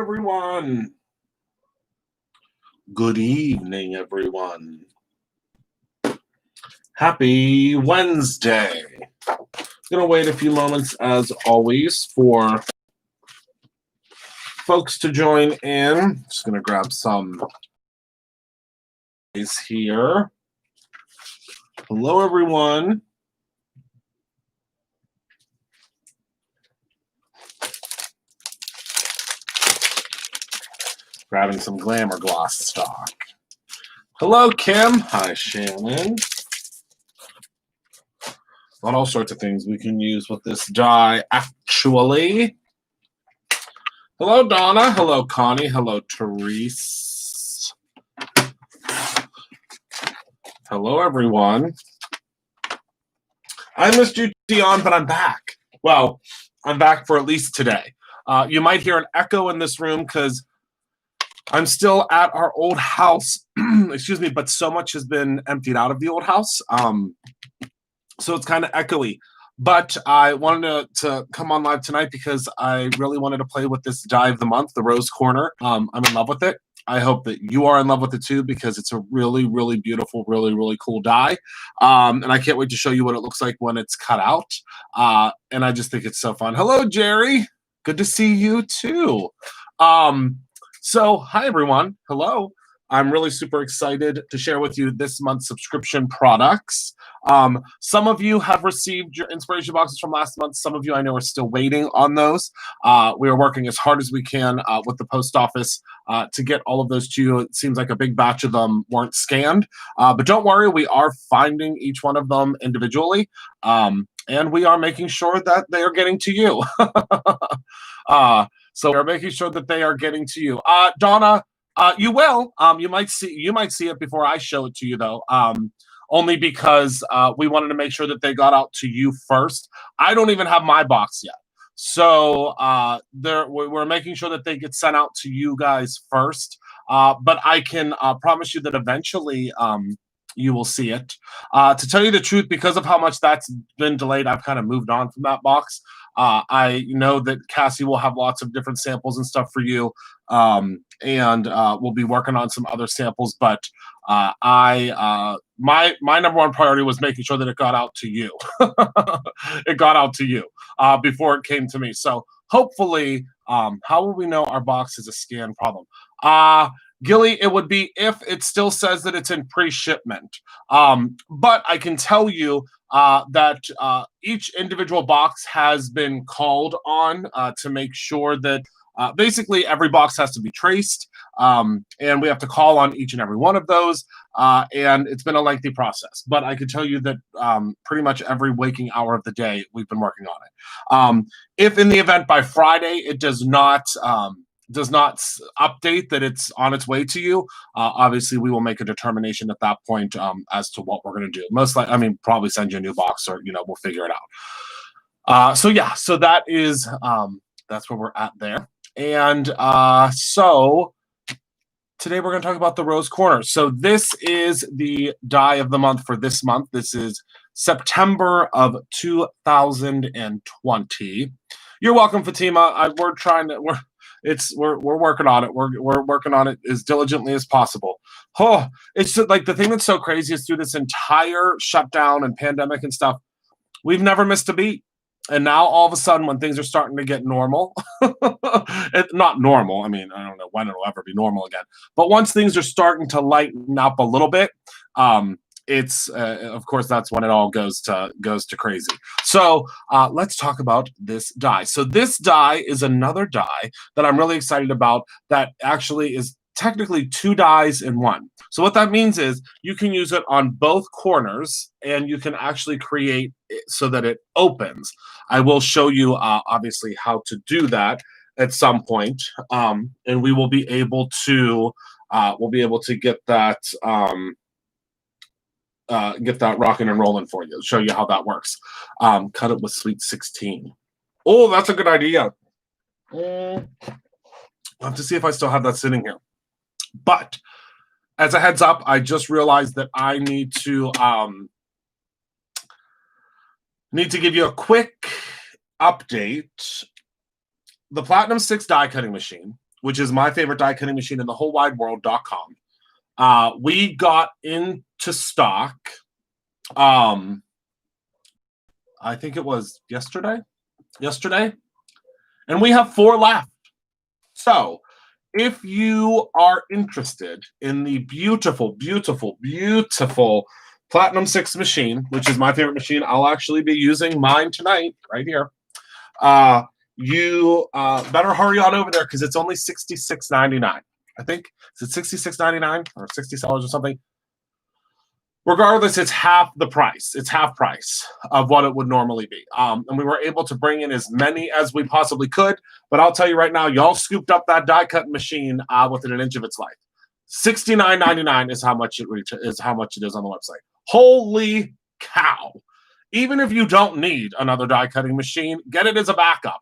everyone. Good evening, everyone. Happy Wednesday. Gonna wait a few moments, as always, for folks to join in. Just gonna grab some here. Hello, everyone. Grabbing some Glamour Gloss stock. Hello, Kim. Hi, Shannon. Got all sorts of things we can use with this die, actually. Hello, Donna. Hello, Connie. Hello, Therese. Hello, everyone. I missed you, Dion, but I'm back. Well, I'm back for at least today. You might hear an echo in this room because I'm still at our old house. Excuse me, but so much has been emptied out of the old house. So it's kind of echoey. But I wanted to come on live tonight because I really wanted to play with this die of the month, the Rose Corner. I'm in love with it. I hope that you are in love with it too, because it's a really, really beautiful, really, really cool die. And I can't wait to show you what it looks like when it's cut out. And I just think it's so fun. Hello, Jerry. Good to see you too. So hi, everyone. Hello. I'm really super excited to share with you this month's subscription products. Some of you have received your inspiration boxes from last month. Some of you I know are still waiting on those. We are working as hard as we can with the post office to get all of those to you. It seems like a big batch of them weren't scanned. But don't worry, we are finding each one of them individually. And we are making sure that they are getting to you. So we're making sure that they are getting to you. Donna, you will. You might see it before I show it to you, though. Only because we wanted to make sure that they got out to you first. I don't even have my box yet, so we're making sure that they get sent out to you guys first. But I can promise you that eventually you will see it. To tell you the truth, because of how much that's been delayed, I've kind of moved on from that box. I know that Cassie will have lots of different samples and stuff for you, and we'll be working on some other samples. But my number one priority was making sure that it got out to you. It got out to you before it came to me. So hopefully, how will we know our box is a scan problem? Gilly, it would be if it still says that it's in pre-shipment. But I can tell you that each individual box has been called on to make sure that basically every box has to be traced, and we have to call on each and every one of those, and it's been a lengthy process. But I can tell you that pretty much every waking hour of the day we've been working on it. If in the event by Friday it does not update that it's on its way to you, obviously we will make a determination at that point as to what we're going to do. Most likely, I mean, probably send you a new box, or we'll figure it out. So yeah, so that is that's where we're at there. And so today we're going to talk about the Rose Corner. So this is the die of the month for this month. This is September of 2020. You're welcome, Fatima. We're working on it. We're working on it as diligently as possible. Oh, it's like the thing that's so crazy is through this entire shutdown and pandemic and stuff, we've never missed a beat. And now all of a sudden, when things are starting to get normal, not normal. I mean, I don't know when it'll ever be normal again. But once things are starting to lighten up a little bit, it's of course that's when it all goes to crazy. So let's talk about this die. So this die is another die that I'm really excited about that actually is technically two dies in one. So what that means is you can use it on both corners, and you can actually create it so that it opens. I will show you obviously how to do that at some point, and we will be able to get that rocking and rolling for you. Show you how that works. Cut it with Sweet 16. Oh, that's a good idea. I'll have to see if I still have that sitting here. But as a heads up, I just realized that I need to give you a quick update. The Platinum 6 die cutting machine, which is my favorite die cutting machine in the whole wide world.com. We got into stock. I think it was yesterday, and we have 4 left. So if you are interested in the beautiful, beautiful, beautiful Platinum 6 machine, which is my favorite machine, I'll actually be using mine tonight right here. You better hurry on over there because it's only $66.99. I think it's $66.99 or $60 or something. Regardless, it's half the price. It's half price of what it would normally be. And we were able to bring in as many as we possibly could. But I'll tell you right now, y'all scooped up that die cut machine within an inch of its life. $69.99 is how much it is on the website. Holy cow! Even if you don't need another die cutting machine, get it as a backup.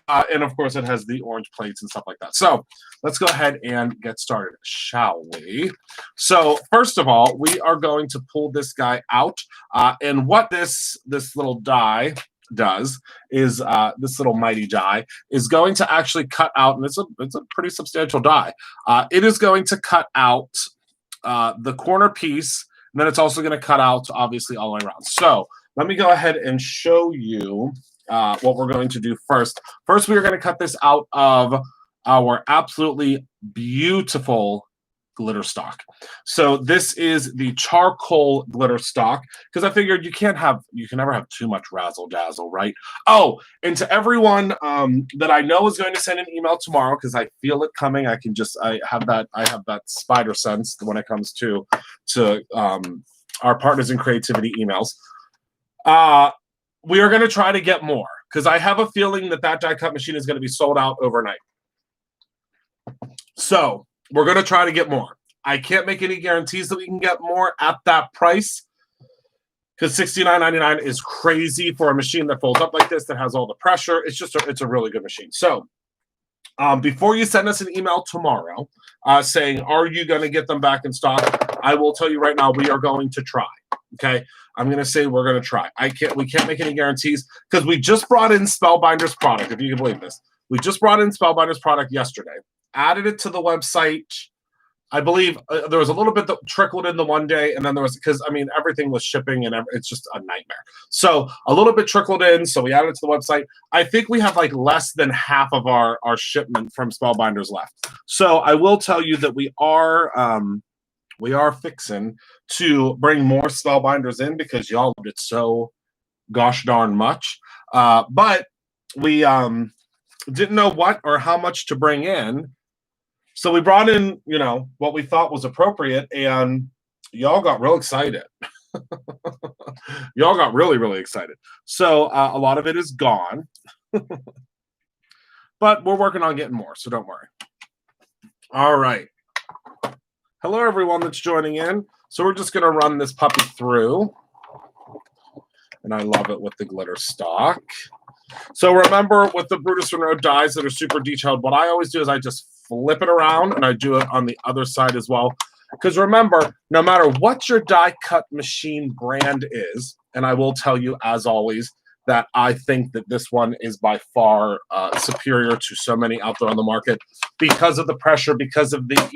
And of course, it has the orange plates and stuff like that. So let's go ahead and get started, shall we? So first of all, we are going to pull this guy out. And what this little die does is this little mighty die is going to actually cut out, and it's a pretty substantial die. It is going to cut out the corner piece. And then it's also going to cut out, obviously, all the way around. So let me go ahead and show you what we're going to do first. First, we are going to cut this out of our absolutely beautiful glitter stock. So this is the charcoal glitter stock because I figured you can never have too much razzle dazzle, right? Oh, and to everyone that I know is going to send an email tomorrow because I feel it coming. I have that spider sense when it comes to our partners in creativity emails. We are going to try to get more because I have a feeling that die cut machine is going to be sold out overnight. So we're going to try to get more. I can't make any guarantees that we can get more at that price because $69.99 is crazy for a machine that folds up like this, that has all the pressure. It's a really good machine. So before you send us an email tomorrow saying, are you going to get them back in stock? I will tell you right now, we are going to try. Okay. I'm going to say we're going to try. We can't make any guarantees because we just brought in Spellbinder's product. If you can believe this, we just brought in Spellbinder's product yesterday. Added it to the website. I believe there was a little bit that trickled in the one day, and then there was, because I mean everything was shipping and it's just a nightmare. So a little bit trickled in, so we added it to the website. I think we have like less than half of our shipment from Spellbinders left. So I will tell you that we are fixing to bring more Spellbinders in because y'all did so gosh darn much. But we didn't know what or how much to bring in. So we brought in, what we thought was appropriate, and y'all got real excited. Y'all got really, really excited. So a lot of it is gone. But we're working on getting more, so don't worry. All right. Hello, everyone that's joining in. So we're just going to run this puppy through. And I love it with the glitter stock. So remember, with the Brutus Monroe dies that are super detailed, what I always do is I just flip it around, and I do it on the other side as well. Because remember, no matter what your die cut machine brand is, and I will tell you, as always, that I think that this one is by far superior to so many out there on the market because of the pressure, because of the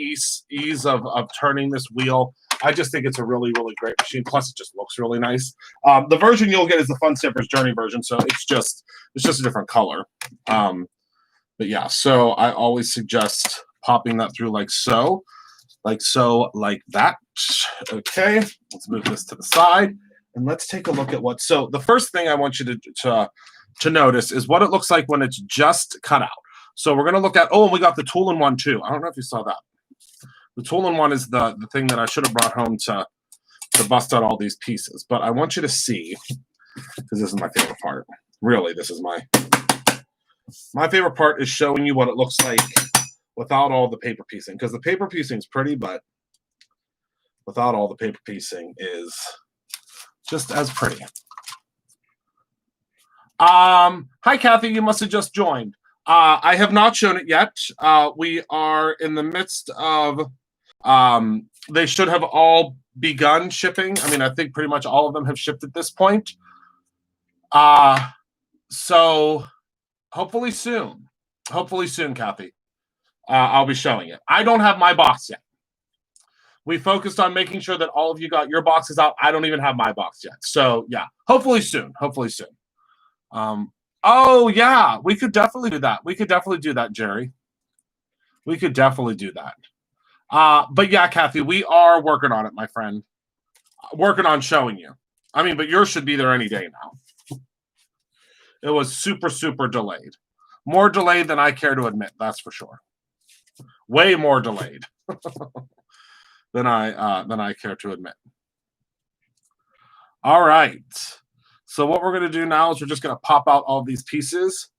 ease of turning this wheel. I just think it's a really, really great machine. Plus, it just looks really nice. The version you'll get is the Fun Stampers Journey version, so it's just a different color. But yeah, so I always suggest popping that through like so, like that. Okay, let's move this to the side, and let's take a look at what. So the first thing I want you to notice is what it looks like when it's just cut out. So we're going to look at, and we got the tool-in-one too. I don't know if you saw that. The tool-in-one is the thing that I should have brought home to bust out all these pieces. But I want you to see, because this is my favorite part. Really, this is my favorite part is showing you what it looks like without all the paper piecing. Because the paper piecing is pretty, but without all the paper piecing is just as pretty. Hi, Kathy. You must have just joined. I have not shown it yet. We are in the midst of, they should have all begun shipping. I mean, I think pretty much all of them have shipped at this point. So hopefully soon, Kathy. I'll be showing it. I don't have my box yet. We focused on making sure that all of you got your boxes out. I don't even have my box yet. So yeah, hopefully soon. Hopefully soon. Oh yeah, we could definitely do that. We could definitely do that, Jerry. We could definitely do that. But yeah, Kathy, we are working on it, my friend. Working on showing you. I mean, but yours should be there any day now. It was super, super delayed. More delayed than I care to admit, that's for sure. Way more delayed than I care to admit. All right. So what we're going to do now is we're just going to pop out all these pieces.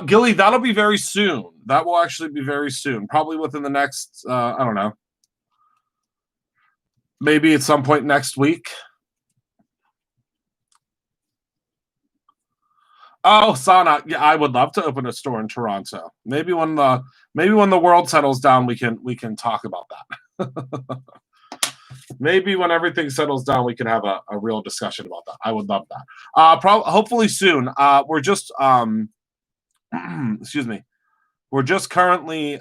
Gilly, that'll be very soon. That will actually be very soon. Probably within the next, I don't know. Maybe at some point next week. Oh, Sana, yeah, I would love to open a store in Toronto. Maybe when the world settles down, we can talk about that. Maybe when everything settles down, we can have a real discussion about that. I would love that. Hopefully soon. We're just excuse me. We're just currently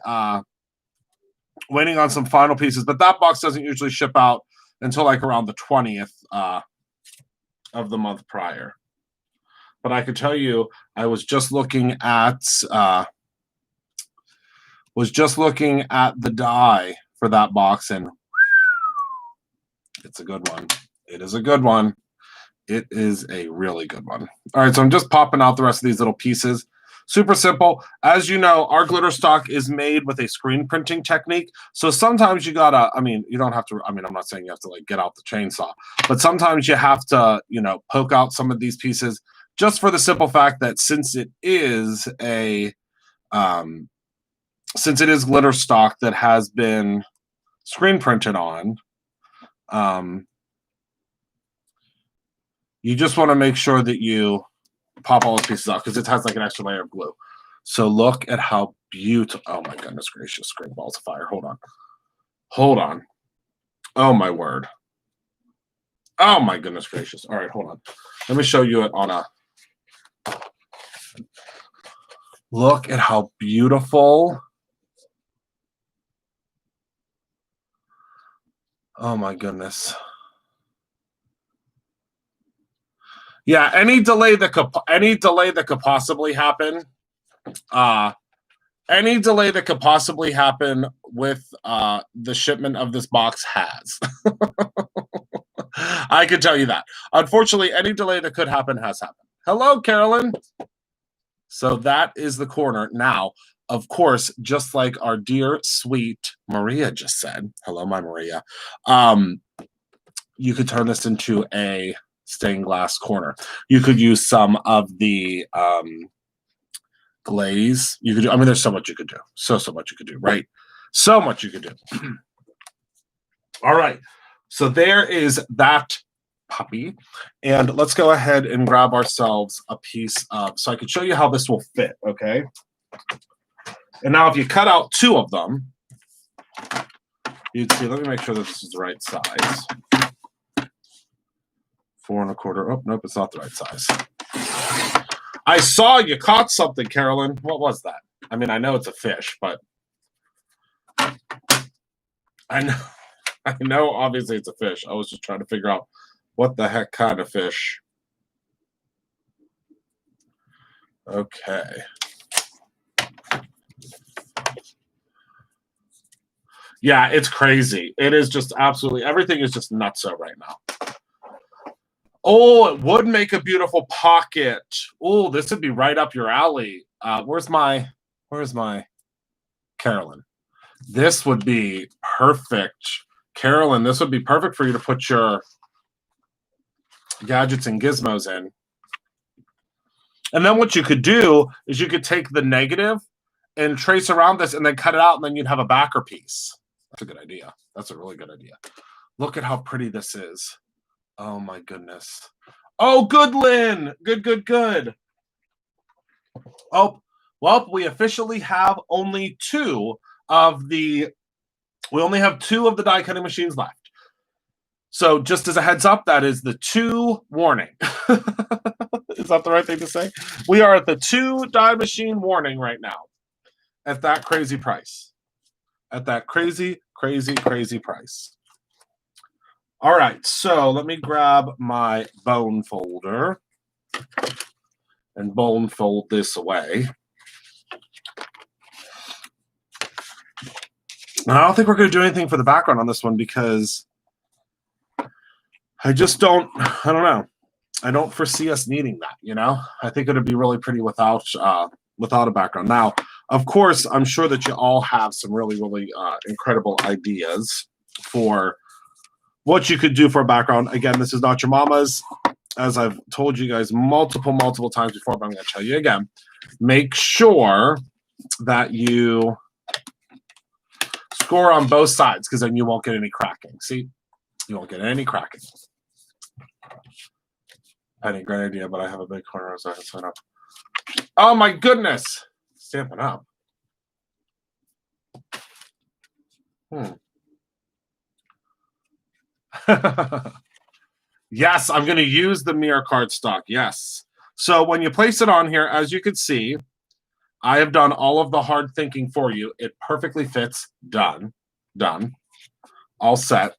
waiting on some final pieces, but that box doesn't usually ship out until like around the 20th of the month prior. But I could tell you, I was just looking at the die for that box, and it's a good one. It is a good one. It is a really good one. All right, so I'm just popping out the rest of these little pieces. Super simple. As you know, our glitter stock is made with a screen printing technique. So sometimes you gotta, I mean, you don't have to, I mean, I'm not saying you have to like get out the chainsaw, but sometimes you have to, poke out some of these pieces just for the simple fact that since it is glitter stock that has been screen printed on, you just want to make sure that you pop all those pieces out because it has like an extra layer of glue. So look at how beautiful. Oh my goodness gracious, great balls of fire. Hold on. Oh my word. Oh my goodness gracious. All right, hold on. Let me show you it on a. Look at how beautiful. Oh my goodness. Yeah, any delay that could possibly happen, any delay that could possibly happen with the shipment of this box has. I can tell you that. Unfortunately, any delay that could happen has happened. Hello, Carolyn. So that is the corner. Now, of course, just like our dear, sweet Maria just said, hello, my Maria, you could turn this into a stained glass corner. You could use some of the glaze. You could do, I mean, there's so much you could do. So much you could do, right? So much you could do. All right. So there is that puppy. And let's go ahead and grab ourselves a piece of, so I can show you how this will fit, okay? And now if you cut out two of them, you'd see, let me make sure that this is the right size. 4 1/4. Oh, nope, it's not the right size. I saw you caught something, Carolyn. What was that? I mean, I know it's a fish, but I know obviously it's a fish. I was just trying to figure out what the heck kind of fish. Okay. Yeah, it's crazy. It is just absolutely, everything is just nutso right now. Oh, it would make a beautiful pocket. Oh, this would be right up your alley. Where's my Carolyn? This would be perfect. Carolyn, this would be perfect for you to put your gadgets and gizmos in. And then what you could do is you could take the negative and trace around this and then cut it out, and then you'd have a backer piece. That's a good idea. That's a really good idea. Look at how pretty this is. Oh my goodness. Oh, good, Lynn. Good. Oh, well, we officially have only two of the die cutting machines left. So just as a heads up, that is the 2 warning. Is that the right thing to say? We are at the 2 die machine warning right now. at that crazy price. At that crazy, crazy, crazy price. All right, so let me grab my bone folder and bone fold this away. And I don't think we're going to do anything for the background on this one because I don't know. I don't foresee us needing that, you know? I think it would be really pretty without a background. Now, of course, I'm sure that you all have some really, really incredible ideas for what you could do for a background. Again, this is not your mama's. As I've told you guys multiple times before, but I'm going to tell you again. Make sure that you score on both sides because then you won't get any cracking. See? You won't get any cracking. Penny, great idea, but I have a big corner so I can sign up. Oh my goodness! Stamping up. Yes, I'm going to use the mirror cardstock. Yes. So when you place it on here, as you can see, I have done all of the hard thinking for you. It perfectly fits. Done. All set.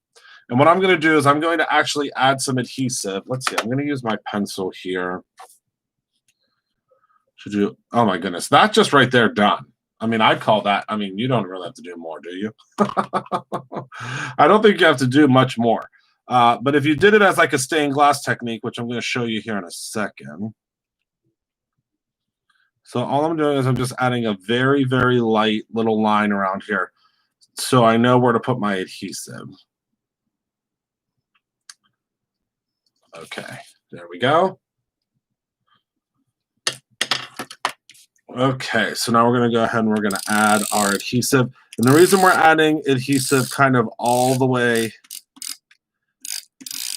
And what I'm going to do is I'm going to actually add some adhesive. Let's see. I'm going to use my pencil here. Oh my goodness. That just right there done. I mean, I'd call that. I mean, you don't really have to do more, do you? I don't think you have to do much more. But if you did it as like a stained glass technique, which I'm going to show you here in a second. So all I'm doing is I'm just adding a very, very light little line around here so I know where to put my adhesive. Okay, there we go. Okay, so now we're going to go ahead and we're going to add our adhesive. And the reason we're adding adhesive kind of all the way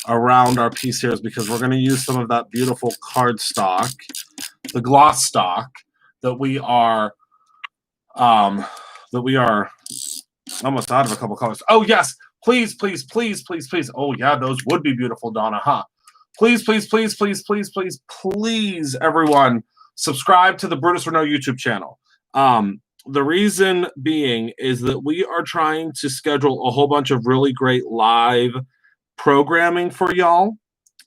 around our piece here is because we're going to use some of that beautiful cardstock, the gloss stock that we are almost out of a couple colors. Oh yes, please. Oh yeah, those would be beautiful, Donna, huh? Please, everyone, subscribe to the Brutus Renault YouTube channel. The reason being is that we are trying to schedule a whole bunch of really great live programming for y'all,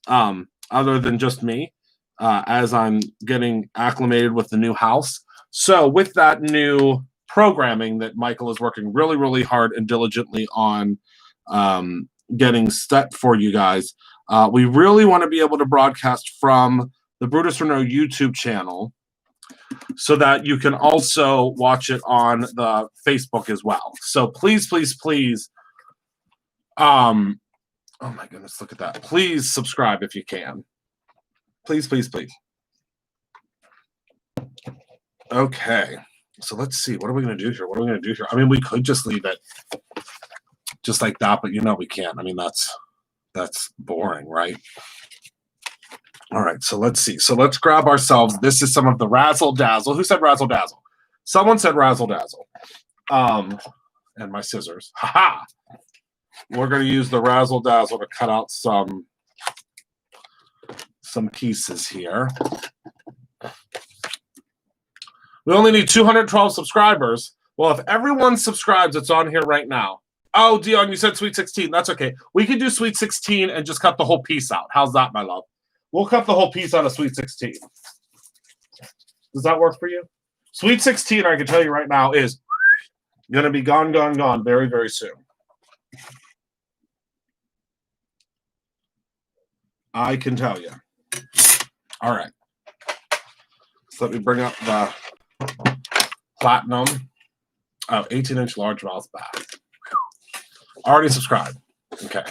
other than just me, as I'm getting acclimated with the new house. So with that new programming that Michael is working really, really hard and diligently on getting set for you guys, we really want to be able to broadcast from the Brutus Renault YouTube channel so that you can also watch it on the Facebook as well. So please, oh my goodness, look at that. Please subscribe if you can. Please. Okay, so let's see. What are we going to do here? I mean, we could just leave it just like that, but you know we can't. I mean, that's boring, right? All right, so let's see. So let's grab ourselves. This is some of the Razzle Dazzle. Who said Razzle Dazzle? Someone said Razzle Dazzle. And my scissors. Ha-ha! We're going to use the Razzle Dazzle to cut out some pieces here. We only need 212 subscribers. Well, if everyone subscribes, it's on here right now. Oh, Dion, you said Sweet 16. That's okay. We can do Sweet 16 and just cut the whole piece out. How's that, my love? We'll cut the whole piece out of Sweet 16. Does that work for you? Sweet 16, I can tell you right now, is going to be gone very, very soon. I can tell you. All right. So let me bring up the Platinum 18-inch large mouth bath. Already subscribed. Okay.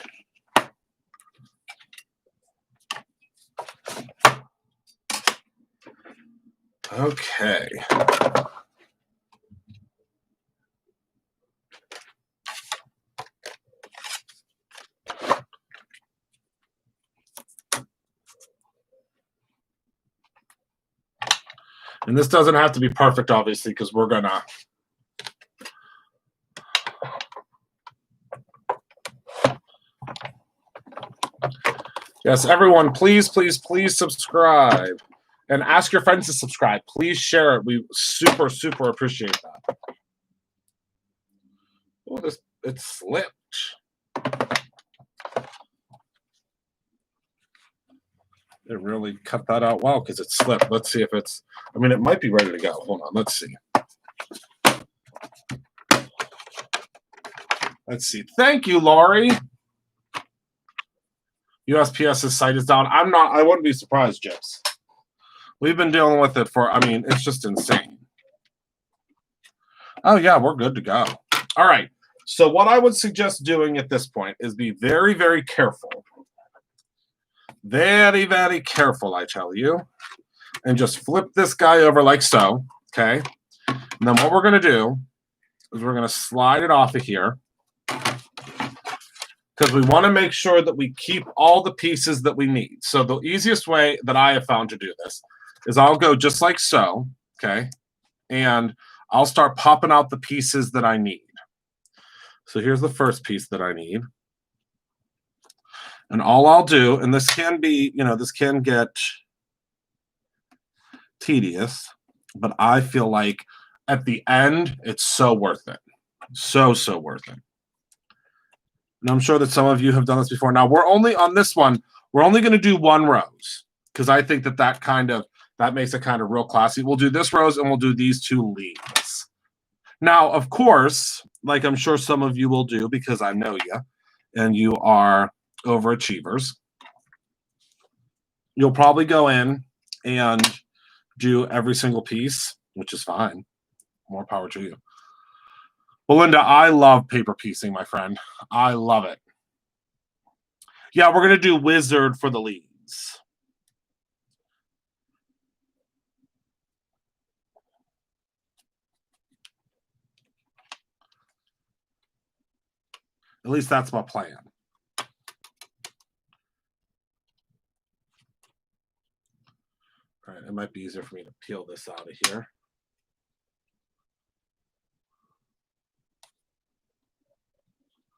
Okay. And this doesn't have to be perfect, obviously, because we're going to yes, everyone, please subscribe. And ask your friends to subscribe. Please share it. We super, super appreciate that. Oh, it slipped. It really cut that out well because it slipped. Let's see if it's, I mean, it might be ready to go. Hold on, let's see. Let's see. Thank you, Laurie. USPS's site is down. I wouldn't be surprised, Jips. We've been dealing with it for, I mean, it's just insane. Oh, yeah, we're good to go. All right. So what I would suggest doing at this point is be very, very careful. Very, very careful, I tell you. And just flip this guy over like so, okay? And then what we're going to do is we're going to slide it off of here because we want to make sure that we keep all the pieces that we need. So the easiest way that I have found to do this is I'll go just like so, okay? And I'll start popping out the pieces that I need. So here's the first piece that I need. And all I'll do, and this can be, this can get tedious, but I feel like at the end, it's so worth it. So, so worth it. And I'm sure that some of you have done this before. Now, we're only on this one, we're only going to do one rose because I think that makes it kind of real classy. We'll do this rose and we'll do these two leaves. Now, of course, like I'm sure some of you will do because I know you and you are overachievers, you'll probably go in and do every single piece, which is fine. More power to you. Belinda, I love paper piecing, my friend. I love it. Yeah, we're going to do wizard for the leaves. At least that's my plan. All right, it might be easier for me to peel this out of here.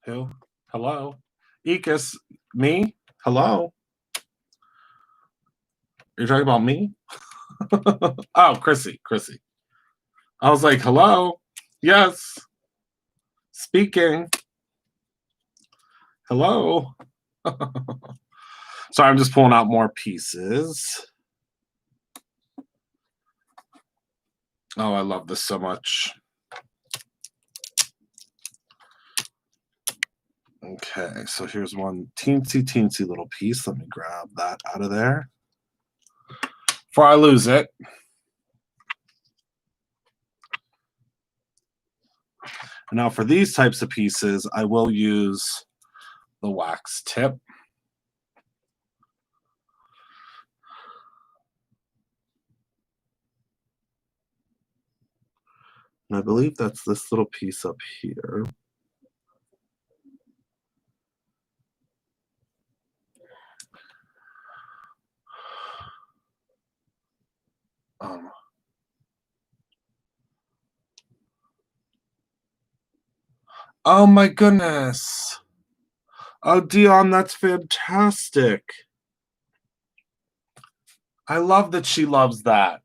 Who? Hello? Ekis, me? Hello? You're talking about me? Oh, Chrissy. I was like, hello? Yes. Speaking. Hello? Sorry, I'm just pulling out more pieces. Oh, I love this so much. Okay, so here's one teensy little piece. Let me grab that out of there before I lose it. And now for these types of pieces, I will use the wax tip. And I believe that's this little piece up here. Oh my goodness. Oh, Dion, that's fantastic. I love that she loves that.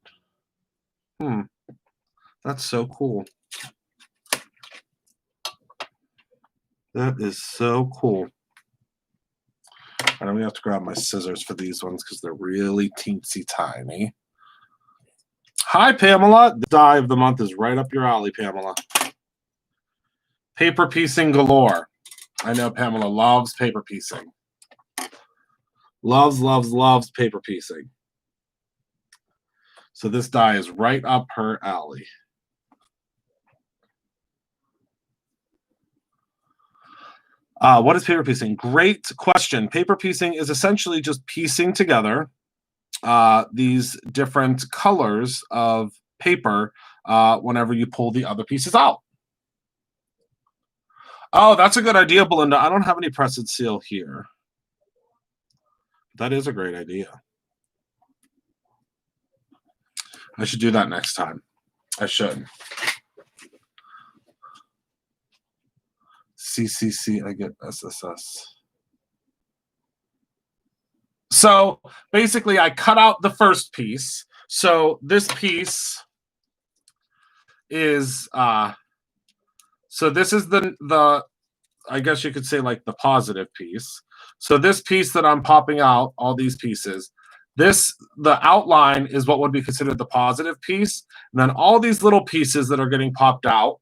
That's so cool. That is so cool. And I'm going to have to grab my scissors for these ones because they're really teensy tiny. Hi, Pamela. The die of the month is right up your alley, Pamela. Paper piecing galore. I know Pamela loves paper piecing. Loves paper piecing. So this die is right up her alley. What is paper piecing? Great question. Paper piecing is essentially just piecing together these different colors of paper whenever you pull the other pieces out. Oh, that's a good idea, Belinda. I don't have any press and seal here. That is a great idea. I should do that next time. I should. CCC, I get SSS. So basically, I cut out the first piece So this piece is so this is the I guess you could say like the positive piece. So this piece that I'm popping out, all these pieces, the outline is what would be considered the positive piece. And then all these little pieces that are getting popped out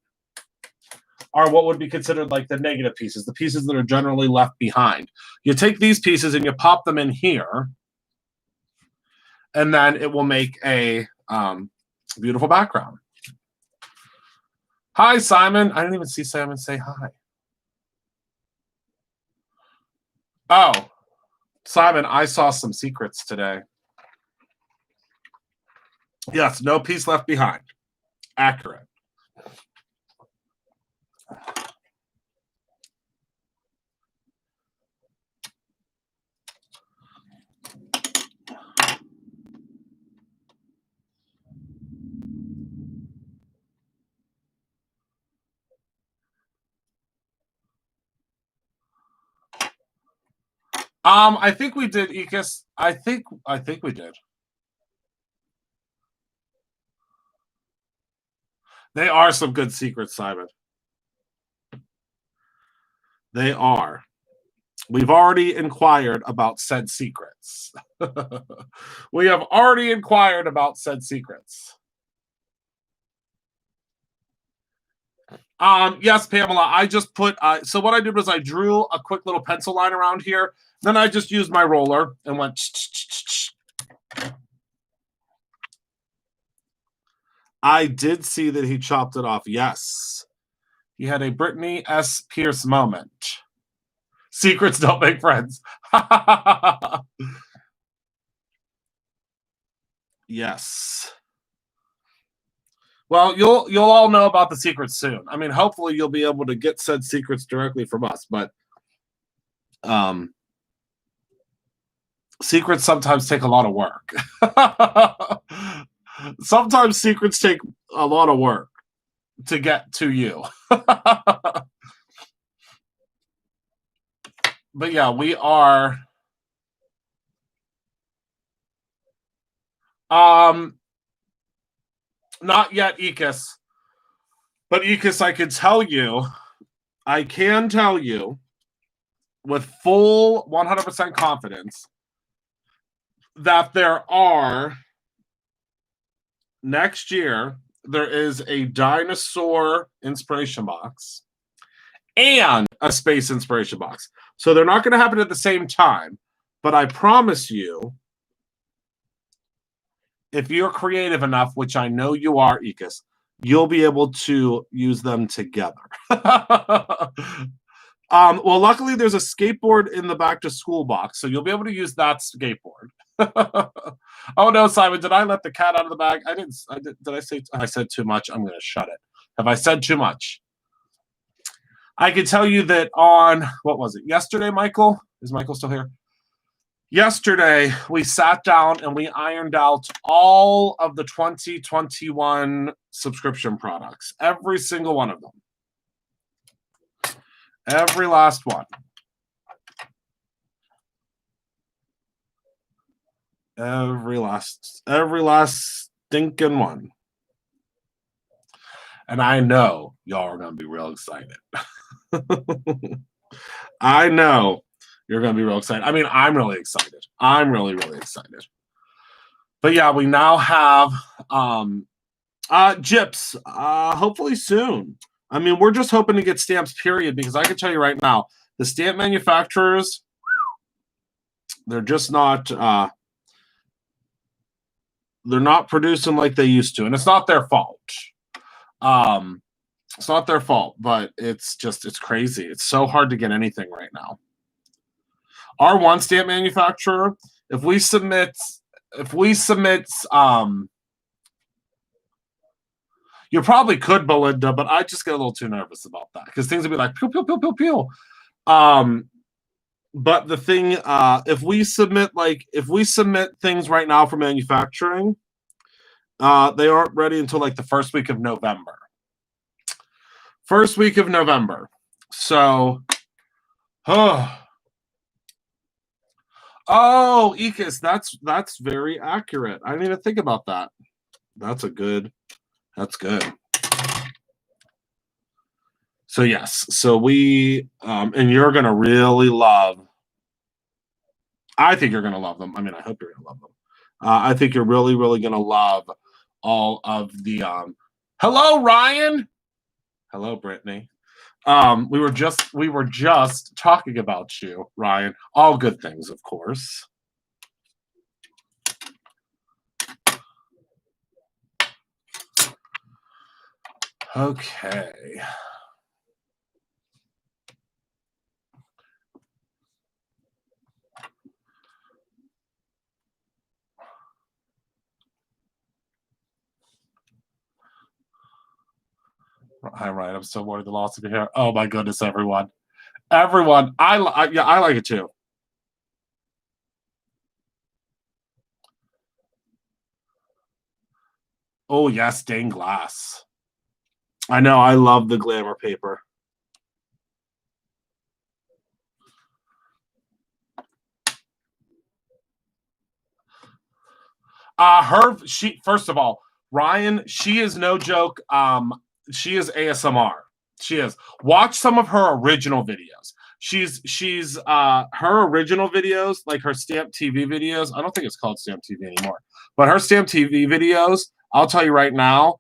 are what would be considered like the negative pieces, the pieces that are generally left behind. You take these pieces and you pop them in here, and then it will make a beautiful background. Hi, Simon. I didn't even see Simon say hi. Oh, Simon, I saw some secrets today. Yes, no piece left behind. Accurate. I think we did, Ekis. I think we did. They are some good secrets, Simon. They are. We've already inquired about said secrets. We have already inquired about said secrets. Yes, Pamela, I just put, so what I did was I drew a quick little pencil line around here. Then I just used my roller and went. I did see that he chopped it off. Yes. He had a Brittany S. Pierce moment. Secrets don't make friends. Yes. Well, you'll all know about the secrets soon. I mean, hopefully you'll be able to get said secrets directly from us, but secrets sometimes take a lot of work. Sometimes secrets take a lot of work to get to you. But yeah, we are not yet, Ekis. But Ekis, I can tell you with full 100% confidence that next year, there is a dinosaur inspiration box and a space inspiration box. So they're not going to happen at the same time, but I promise you, if you're creative enough, which I know you are, Ekis, you'll be able to use them together. Well, luckily there's a skateboard in the back to school box, so you'll be able to use that skateboard. Oh no, Simon, did I let the cat out of the bag? I didn't. Did I say? I said too much. I'm going to shut it. Have I said too much? I can tell you that on, what was it, yesterday, Michael? Is Michael still here? Yesterday, we sat down and we ironed out all of the 2021 subscription products. Every single one of them. Every last one. Every last stinking one. And I know y'all are going to be real excited. I know you're going to be real excited. I mean, I'm really excited. I'm really, really excited. But yeah, we now have GIPs, hopefully soon. I mean, we're just hoping to get stamps, period, because I can tell you right now, the stamp manufacturers, they're just not they're not producing like they used to, and it's not their fault. It's not their fault, but it's crazy. It's so hard to get anything right now. Our one stamp manufacturer, if we submit, you probably could, Belinda, but I just get a little too nervous about that because things would be like pew pew pew pew pew. But the thing, if we submit things right now for manufacturing, they aren't ready until like the first week of November. First week of November. So, Oh, Ekis, that's very accurate. I didn't even think about that. That's good. So yes, so we and you're gonna really love. I think you're gonna love them. I mean, I hope you're gonna love them. I think you're really gonna love all of the. Hello, Ryan. Hello, Brittany. We were just talking about you, Ryan. All good things, of course. Okay. Hi, Ryan. I'm so worried the loss of your hair. Oh my goodness, everyone. Everyone. Yeah, I like it too. Oh yes, stained glass. I know. I love the glamour paper. She first of all, Ryan, she is no joke. She is ASMR. She is. Watch some of her original videos. She's her original videos, like her Stamp TV videos. I don't think it's called Stamp TV anymore, but her Stamp TV videos, I'll tell you right now,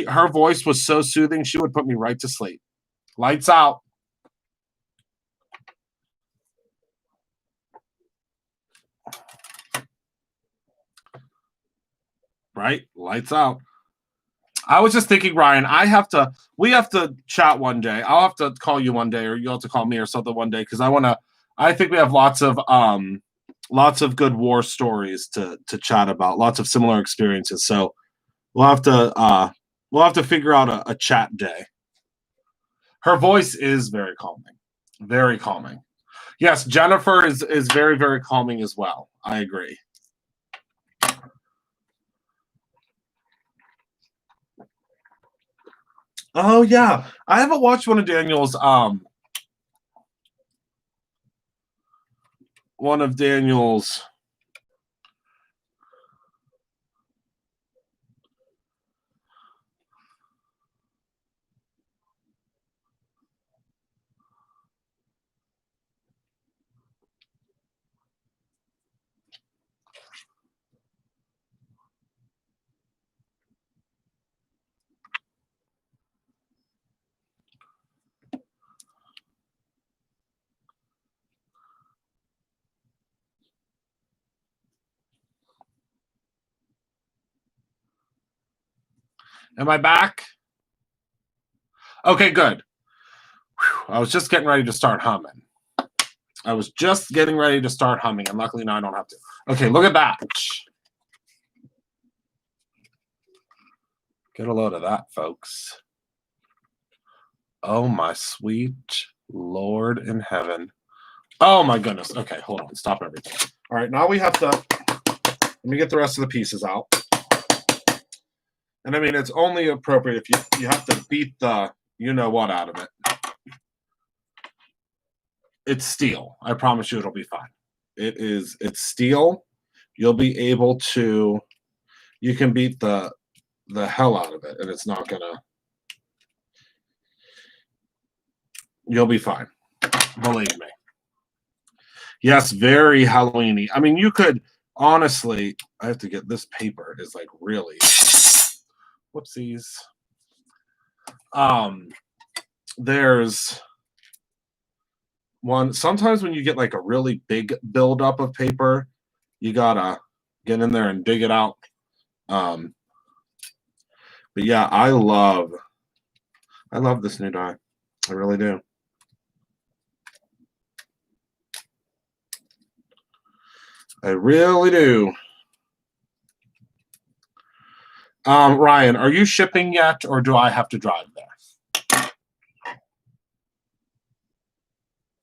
her voice was so soothing, she would put me right to sleep. Lights out. Right? Lights out. I was just thinking, Ryan, we have to chat one day. I'll have to call you one day, or you'll have to call me or something one day, because I think we have lots of good war stories to chat about, lots of similar experiences. So we'll have to figure out a chat day. Her voice is very calming. Very calming. Yes, Jennifer is very calming as well. I agree. Oh yeah, I haven't watched one of Daniel's. Am I back? Okay, good. Whew, I was just getting ready to start humming. And luckily now I don't have to. Okay, look at that. Get a load of that, folks. Oh my sweet Lord in heaven. Oh my goodness. Okay, hold on. Stop everything. All right, now we have to let me get the rest of the pieces out. And I mean, it's only appropriate if you have to beat the you know what out of it. It's steel. I promise you it'll be fine. It's steel. You'll be able to you can beat the hell out of it, and it's not gonna you'll be fine. Believe me. Yes, very Halloweeny. I mean, you could honestly. I have to get this paper. Is like really. Whoopsies. Um, there's one. Sometimes when you get like a really big buildup of paper, you gotta get in there and dig it out. Um, but yeah, I love this new die. I really do. I really do. Ryan, are you shipping yet, or do I have to drive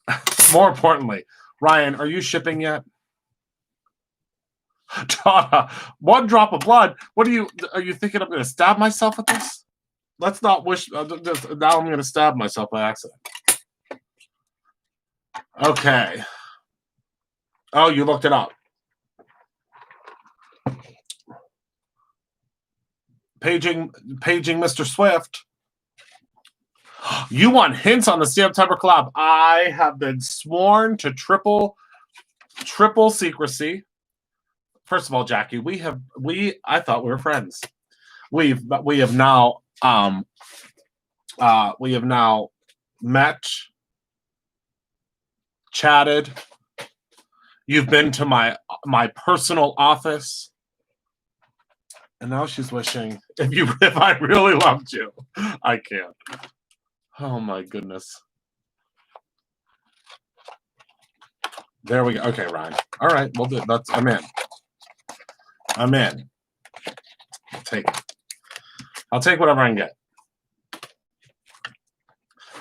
there? More importantly, Ryan, are you shipping yet? Donna, one drop of blood. Are you thinking I'm going to stab myself with this? Let's not wish. Now I'm going to stab myself by accident. Okay. Oh, you looked it up. Paging Mr. Swift. You want hints on the September collab? I have been sworn to triple secrecy. First of all, Jackie, I thought we were friends. We have now met, chatted. You've been to my personal office. And now she's wishing if I really loved you. I can't. Oh my goodness. There we go. Okay, Ryan. All right, we'll do it. I'm in. I'll take whatever I can get.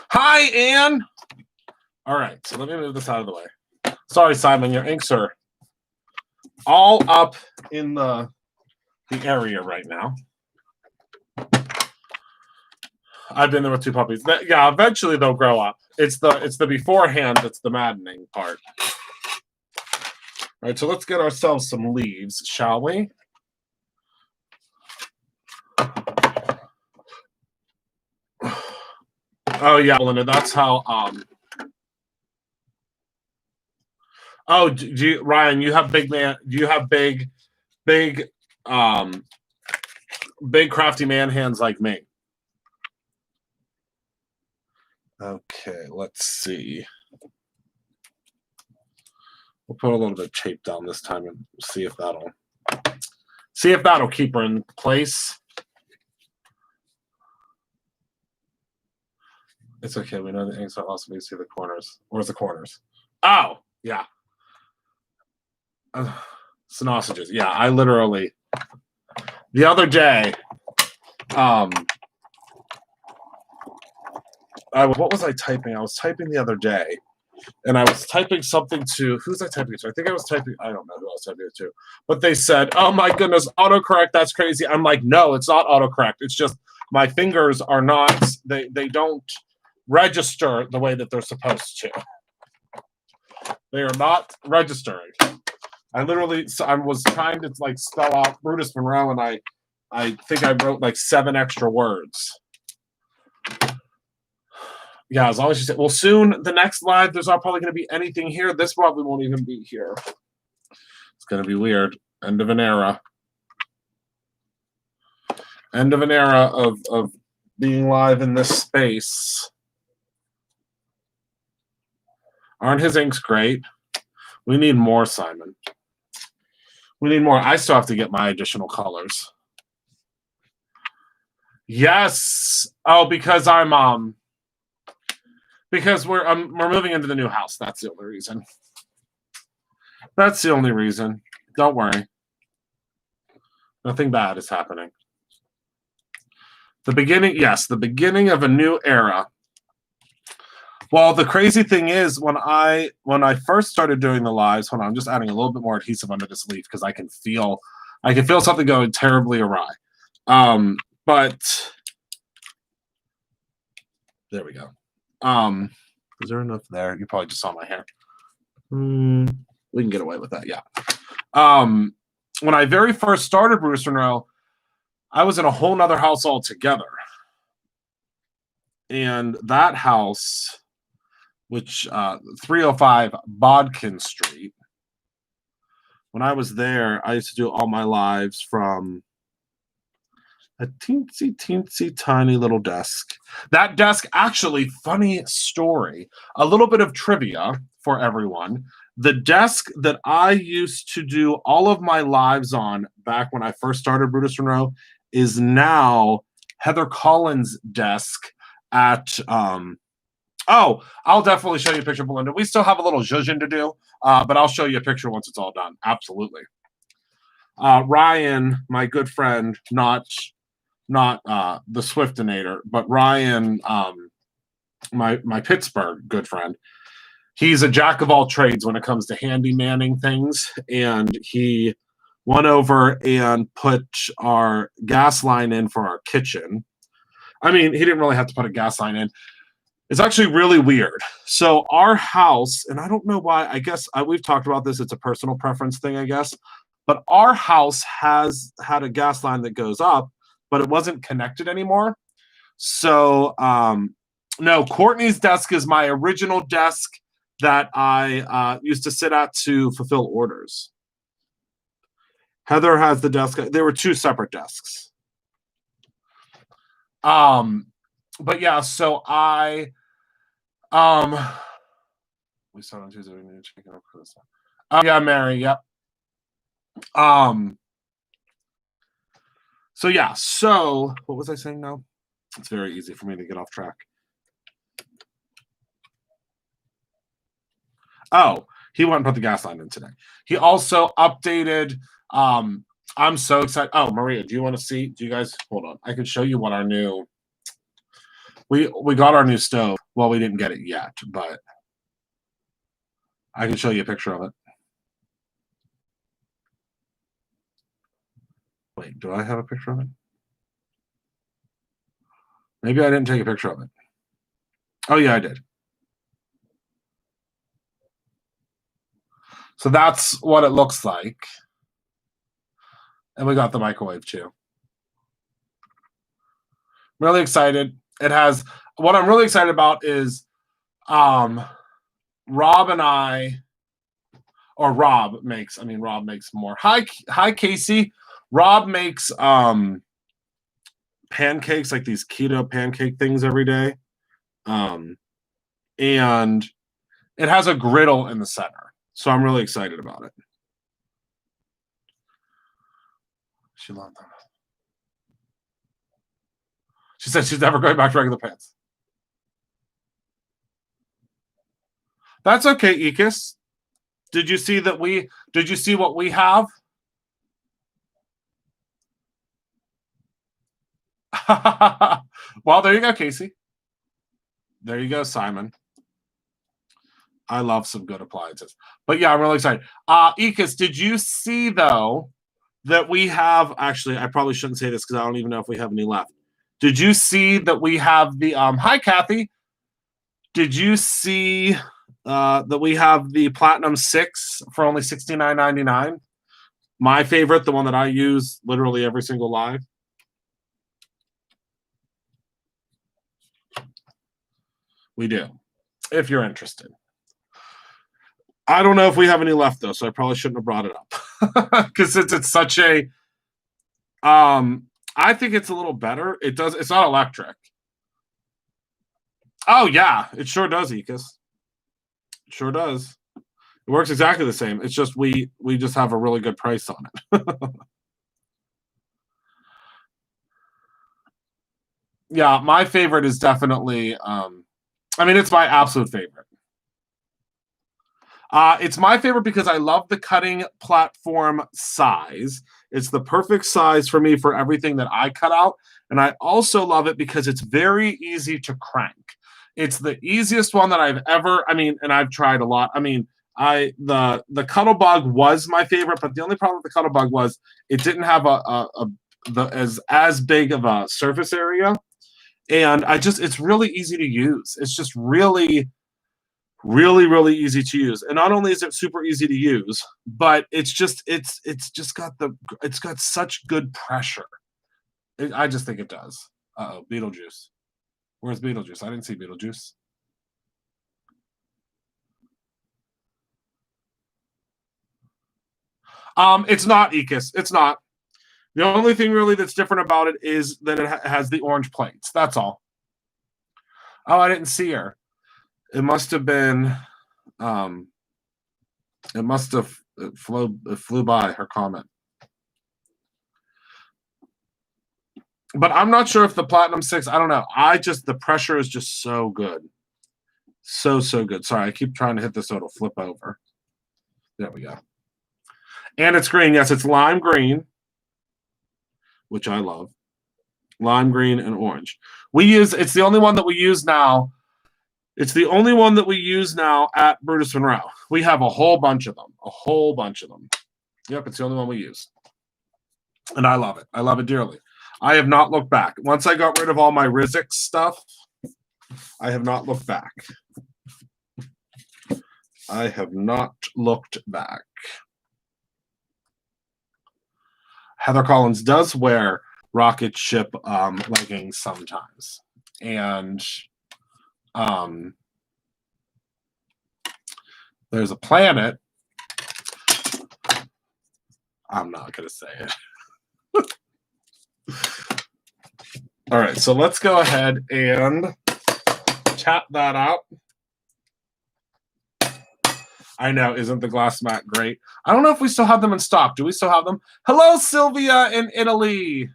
Hi, Anne. All right, so let me move this out of the way. Sorry, Simon, your inks are all up in the area right now. I've been there with 2 puppies. Yeah, eventually they'll grow up. It's the beforehand that's the maddening part. All right, so let's get ourselves some leaves, shall we? Oh yeah, Belinda, that's how. Oh, Ryan, you have big man. You have big crafty man hands like me. Okay, let's see. We'll put a little bit of tape down this time and see if that'll keep her in place. It's okay. We know the inks are also see the corners. Where's the corners? Oh, yeah. Sausages. Yeah, I literally the other day. What was I typing? I was typing the other day, and I was typing something to who's I typing it to? I think I was typing. I don't know who I was typing it to, but they said, "Oh my goodness, autocorrect. That's crazy." I'm like, no, it's not autocorrect. It's just my fingers are not. They don't register the way that they're supposed to. They are not registering. I was trying to like spell out Brutus Monroe, and I think I wrote like 7 extra words. Yeah, as long as you say, well, soon the next live, there's not probably going to be anything here. This probably won't even be here. It's going to be weird. End of an era. End of an era of being live in this space. Aren't his inks great? We need more, Simon. We need more. I still have to get my additional colors. Yes. Oh, because because we're moving into the new house. That's the only reason. That's the only reason. Don't worry. Nothing bad is happening. The beginning of a new era. Well, the crazy thing is when I first started doing the lives, hold on, I'm just adding a little bit more adhesive under this leaf because I can feel something going terribly awry. But there we go. Is there enough there? You probably just saw my hair. We can get away with that, yeah. When I very first started Bruce Monroe, I was in a whole nother house altogether. And that house, which 305 Bodkin Street, when I was there, I used to do all my lives from a teensy tiny little desk. That desk, actually, funny story, a little bit of trivia for everyone. The desk that I used to do all of my lives on back when I first started Brutus Monroe is now Heather Collins' desk at I'll definitely show you a picture, Belinda. We still have a little zhuzhin to do, but I'll show you a picture once it's all done. Absolutely. Ryan, my good friend, not the Swiftinator, but Ryan, my Pittsburgh good friend. He's a jack of all trades when it comes to handymanning things, and he went over and put our gas line in for our kitchen. I mean, he didn't really have to put a gas line in. It's actually really weird. So our house, and I don't know why, I guess we've talked about this, it's a personal preference thing, I guess. But our house has had a gas line that goes up, but it wasn't connected anymore. So no, Courtney's desk is my original desk that I used to sit at to fulfill orders. Heather has the desk. There were two separate desks. But yeah, so we started on Tuesday. We need to check it out for this one. Yeah, Mary. Yep. So yeah. So what was I saying now? It's very easy for me to get off track. Oh, he went and put the gas line in today. He also updated. I'm so excited. Oh, Maria, do you want to see? Do you guys hold on? I can show you what our new. We got our new stove. Well, we didn't get it yet, but I can show you a picture of it. Wait, do I have a picture of it? Maybe I didn't take a picture of it. Oh yeah, I did. So that's what it looks like. And we got the microwave too. Really excited. It has what I'm really excited about is Rob and I, or Rob makes more. Hi Casey. Rob makes pancakes, like these keto pancake things every day. And it has a griddle in the center. So I'm really excited about it. She loved that. She said she's never going back to regular pants. That's okay, Ekis. Did you see what we have? Well, there you go, Casey. There you go, Simon. I love some good appliances. But yeah, I'm really excited. Ekis, did you see though that we have actually I probably shouldn't say this because I don't even know if we have any left. Did you see that we have the hi Kathy? Did you see that we have the Platinum 6 for only $69.99? My favorite, the one that I use literally every single live. We do, if you're interested. I don't know if we have any left though, so I probably shouldn't have brought it up because it's such a. I think it's a little better. It's not electric. Oh yeah, it sure does, Ekis. It sure does. It works exactly the same. It's just we just have a really good price on it. Yeah, my favorite is definitely. It's my absolute favorite. It's my favorite because I love the cutting platform size. It's the perfect size for me for everything that I cut out. And I also love it because it's very easy to crank. It's the easiest one that I've ever, and I've tried a lot. The Cuttlebug was my favorite, but the only problem with the Cuttlebug was it didn't have as big of a surface area. And it's really easy to use. It's just really, really easy to use. And not only is it super easy to use, but it's got such good pressure. I just think it does. Uh-oh, Beetlejuice. Where's Beetlejuice? I didn't see Beetlejuice. It's not Ekis. It's not. The only thing really that's different about it is that it has the orange plates. That's all. Oh, I didn't see her. It must have been. It must have flew by her comment. But I'm not sure if the Platinum 6, I don't know. The pressure is just so good. So good. Sorry, I keep trying to hit this so it'll flip over. There we go. And it's green. Yes, it's lime green, which I love. Lime green and orange. It's the only one that we use now. It's the only one that we use now at Brutus Monroe. We have a whole bunch of them. Yep, it's the only one we use. And I love it. I love it dearly. I have not looked back. Once I got rid of all my Rizix stuff, I have not looked back. I have not looked back. Heather Collins does wear rocket ship leggings sometimes. And there's a planet. I'm not going to say it. All right, so let's go ahead and tap that out. I know, isn't the glass mat great? I don't know if we still have them in stock. Do we still have them? Hello, Sylvia in Italy.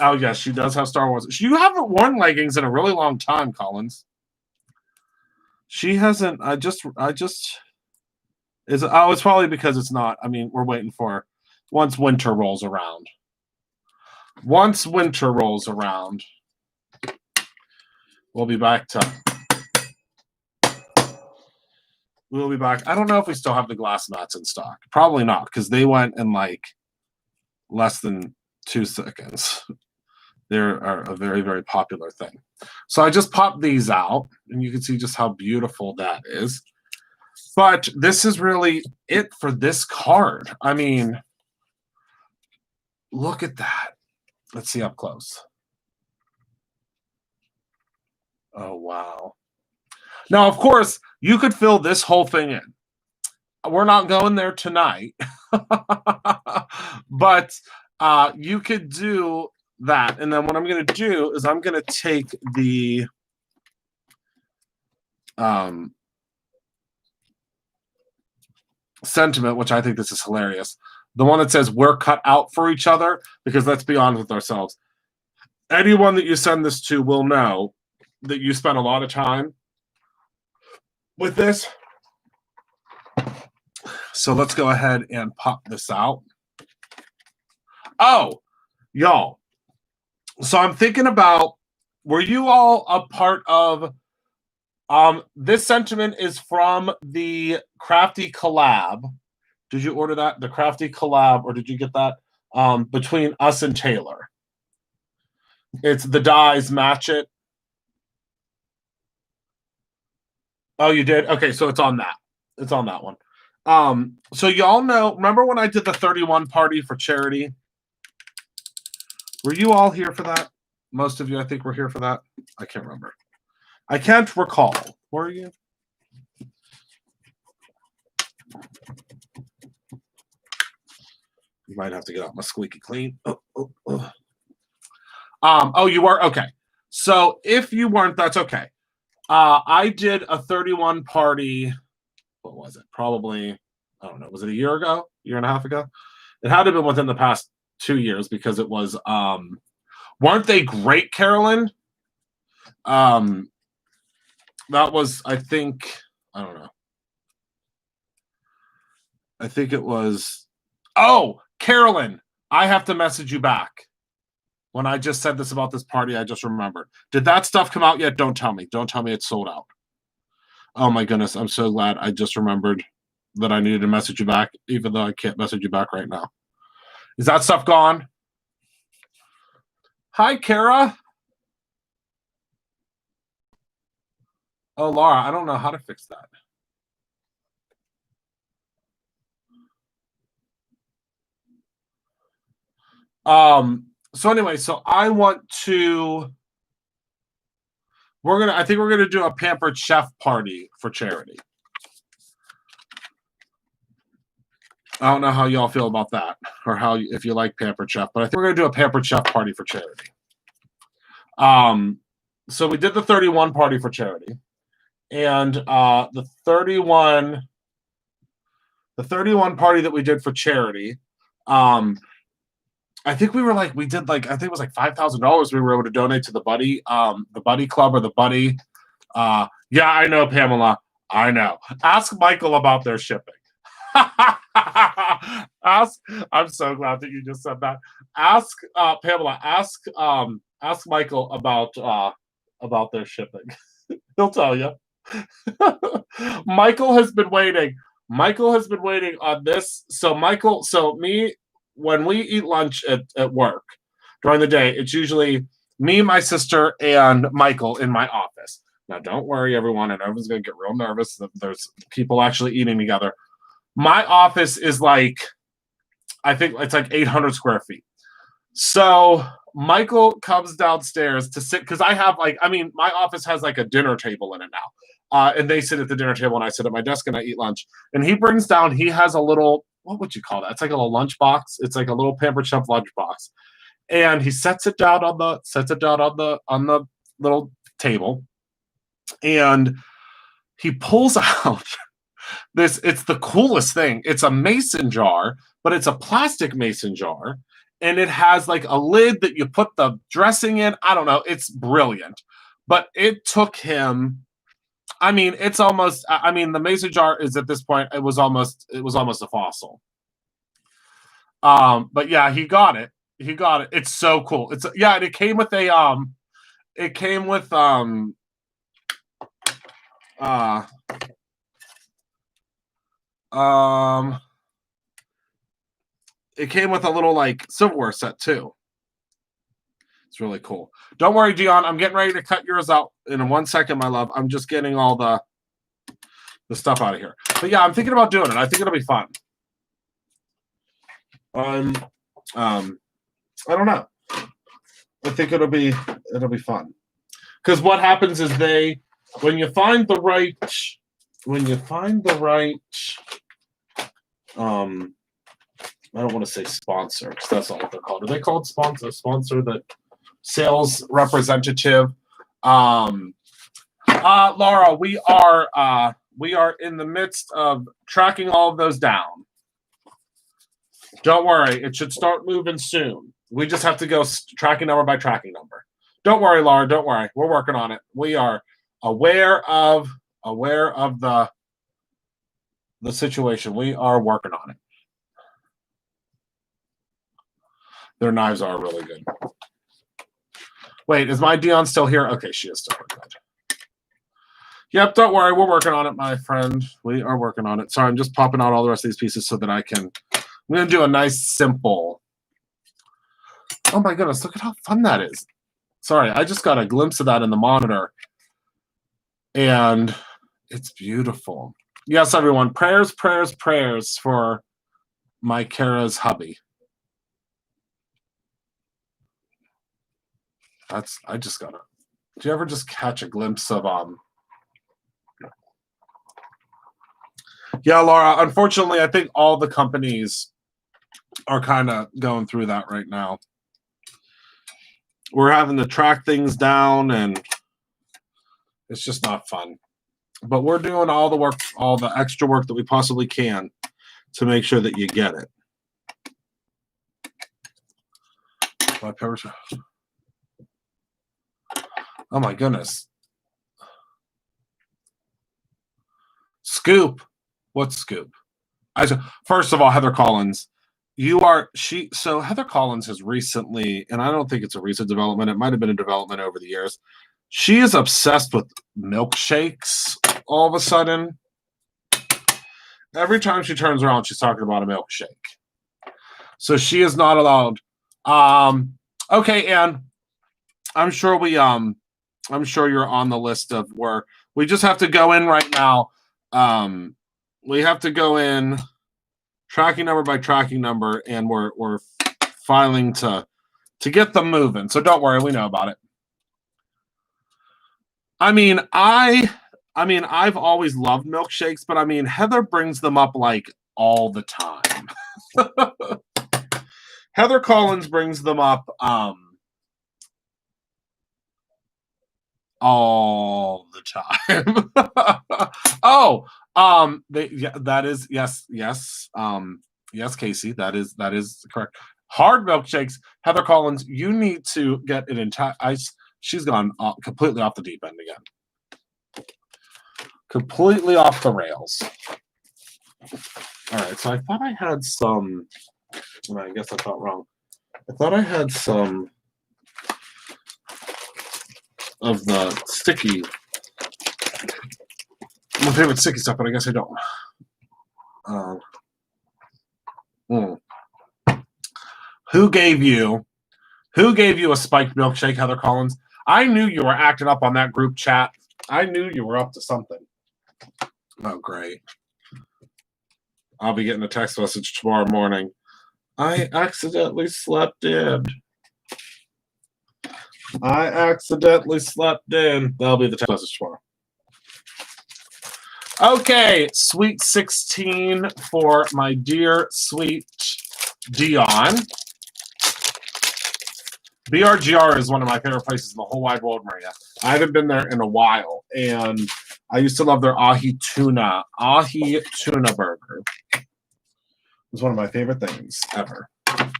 Oh, yes, she does have Star Wars. You haven't worn leggings in a really long time, Collins. She hasn't. It's probably because it's not. I mean, we're waiting for once winter rolls around. Once winter rolls around, we'll be back. I don't know if we still have the glass mats in stock. Probably not, because they went in like less than 2 seconds. They are a very, very popular thing. So I just popped these out, and you can see just how beautiful that is. But this is really it for this card. I mean, look at that. Let's see up close. Oh, wow. Now, of course, you could fill this whole thing in. We're not going there tonight. But you could do that. And then what I'm going to do is I'm going to take the sentiment, which I think this is hilarious. The one that says we're cut out for each other, because let's be honest with ourselves. Anyone that you send this to will know that you spent a lot of time with this. So let's go ahead and pop this out. Oh, y'all. So I'm thinking about, were you all a part of, this sentiment is from the Crafty collab. Did you order that? The Crafty collab, or did you get that between us and Taylor? It's the dies match it. Oh, you did? Okay, so it's on that. It's on that one. So y'all know, remember when I did the 31 party for charity? Were you all here for that? Most of you, I think, were here for that. I can't remember. I can't recall. Were you? You might have to get out my squeaky clean. Oh, you were? Okay. So if you weren't, that's okay. I did a 31 party. What was it? Probably, I don't know. Was it a year ago? Year and a half ago? It had to have been within the past 2 years, because it was, weren't they great, Carolyn? That was, I think, I don't know. I think it was, oh, Carolyn, I have to message you back. When I just said this about this party, I just remembered. Did that stuff come out yet? Don't tell me. Don't tell me it's sold out. Oh my goodness, I'm so glad I just remembered that I needed to message you back, even though I can't message you back right now. Is that stuff gone? Hi, Kara. Oh, Laura, I don't know how to fix that. So anyway, so I want to, I think we're gonna do a Pampered Chef party for charity. I don't know how y'all feel about that, or if you like Pampered Chef, but I think we're gonna do a Pampered Chef party for charity. So we did the 31 party for charity, and the 31 party that we did for charity, I think we did I think it was like $5,000 we were able to donate to the Buddy Club, or the Buddy. Yeah, I know, Pamela. I know. Ask Michael about their shipping. I'm so glad that you just said that. Ask Pamela. Ask Michael about their shipping. He'll tell you. Michael has been waiting. Michael has been waiting on this. So me when we eat lunch at work during the day, it's usually me, my sister, and Michael in my office. Now, don't worry, everyone. And everyone's going to get real nervous that there's people actually eating together. My office is like, I think it's like 800 square feet. So Michael comes downstairs to sit because I have like, I mean, my office has like a dinner table in it now. And they sit at the dinner table and I sit at my desk and I eat lunch. And he brings down, he has a little, what would you call that? It's like a little lunch box. It's like a little Pampered Chef lunch box. And he sets it down on the little table. And he pulls out this, it's the coolest thing. It's a mason jar, but it's a plastic mason jar. And it has like a lid that you put the dressing in. I don't know. It's brilliant. But it took him, I mean, it's almost, I mean, the mason jar is at this point, it was almost a fossil. But yeah, he got it. He got it. It's so cool. It's yeah, and it came with a it came with uh um it came with a little like silverware set too. It's really cool. Don't worry, Dion. I'm getting ready to cut yours out in 1 second, my love. I'm just getting all the stuff out of here. But yeah, I'm thinking about doing it. I think it'll be fun. I don't know. I think it'll be fun. Because what happens is when you find the right I don't want to say sponsor because that's not what they're called. Are they called sponsor? Sponsor, the sales representative. Laura, we are in the midst of tracking all of those down. Don't worry, it should start moving soon. We just have to go tracking number by tracking number. Don't worry, Laura. Don't worry. We're working on it. We are aware of the situation. We are working on it. Their knives are really good. Wait, is my Dion still here? Okay, she is still here. Good. Yep, don't worry. We're working on it, my friend. We are working on it. Sorry, I'm just popping out all the rest of these pieces so that I'm going to do a nice, simple. Oh my goodness, look at how fun that is. Sorry, I just got a glimpse of that in the monitor. And it's beautiful. Yes, everyone. Prayers, prayers, prayers for my Kara's hubby. I just gotta. Do you ever just catch a glimpse of Yeah, Laura, unfortunately, I think all the companies are kind of going through that right now. We're having to track things down, and it's just not fun. But we're doing all the work, all the extra work that we possibly can to make sure that you get it. Oh my goodness. Scoop. What's Scoop? First of all, Heather Collins, so Heather Collins has recently, and I don't think it's a recent development, it might have been a development over the years. She is obsessed with milkshakes all of a sudden. Every time she turns around, she's talking about a milkshake. So she is not allowed. Okay, Anne. I'm sure you're on the list of where we just have to go in right now. We have to go in tracking number by tracking number, and we're filing to get them moving. So don't worry, we know about it. I mean, I've always loved milkshakes, but I mean, Heather brings them up like all the time. Heather Collins brings them up all the time. That is yes, Casey, that is correct. Hard milkshakes, Heather Collins, you need to get it entire. She's gone completely off the deep end again, completely off the rails. All right, so I thought I had some. I guess I thought wrong. I thought I had some of the sticky, my favorite sticky stuff, but I guess I don't. Who gave you a spiked milkshake, Heather Collins? I knew you were acting up on that group chat. I knew you were up to something. Oh, great. I'll be getting a text message tomorrow morning. I accidentally slept in. That'll be the text message tomorrow. Okay, Sweet 16 for my dear sweet Dion. BRGR is one of my favorite places in the whole wide world, Maria. I haven't been there in a while, and I used to love their ahi tuna burger. It was one of my favorite things ever. All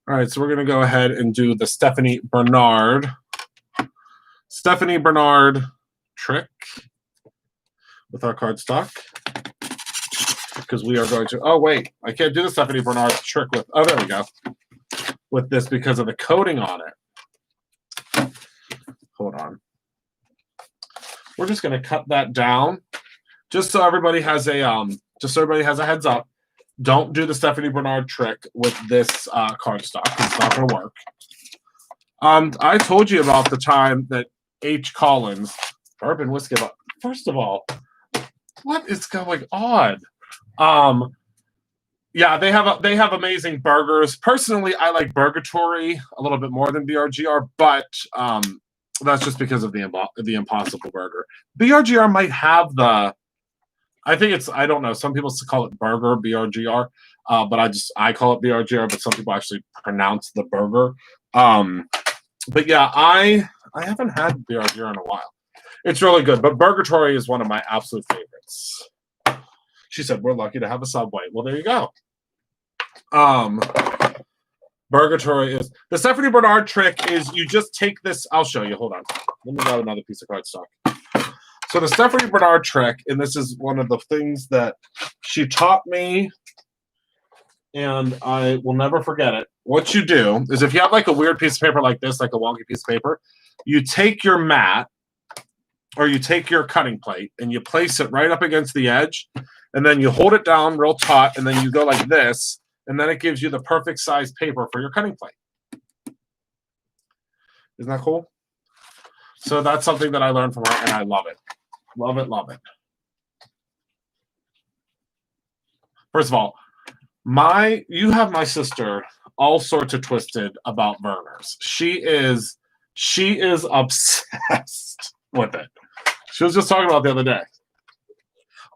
right, so we're going to go ahead and do the Stephanie Bernard trick with our cardstock, because we are going to, oh wait, I can't do the Stephanie Bernard trick with, oh there we go, with this because of the coating on it. Hold on. We're just going to cut that down just so everybody has a heads up. Don't do the Stephanie Bernard trick with this cardstock. It's not going to work. I told you about the time that H. Collins, Bourbon Whiskey. First of all, what is going on? Yeah, they have amazing burgers. Personally, I like Burgatory a little bit more than BRGR, but that's just because of the Impossible Burger. BRGR might have the. I don't know. Some people call it burger, BRGR, but I call it BRGR, but some people actually pronounce the burger. But yeah, I haven't had BRGR in a while. It's really good, but Burgatory is one of my absolute favorites. She said, we're lucky to have a Subway. Well, there you go. Burgatory is the Stephanie Bernard trick is you just take this. I'll show you. Hold on. Let me grab another piece of cardstock. So the Stephanie Bernard trick, and this is one of the things that she taught me, and I will never forget it. What you do is if you have like a weird piece of paper like this, like a wonky piece of paper, you take your mat or you take your cutting plate and you place it right up against the edge, and then you hold it down real taut, and then you go like this, and then it gives you the perfect size paper for your cutting plate. Isn't that cool? So that's something that I learned from her, and I love it. Love it, love it. First of all, you have my sister all sorts of twisted about burners. She is obsessed with it. She was just talking about it the other day.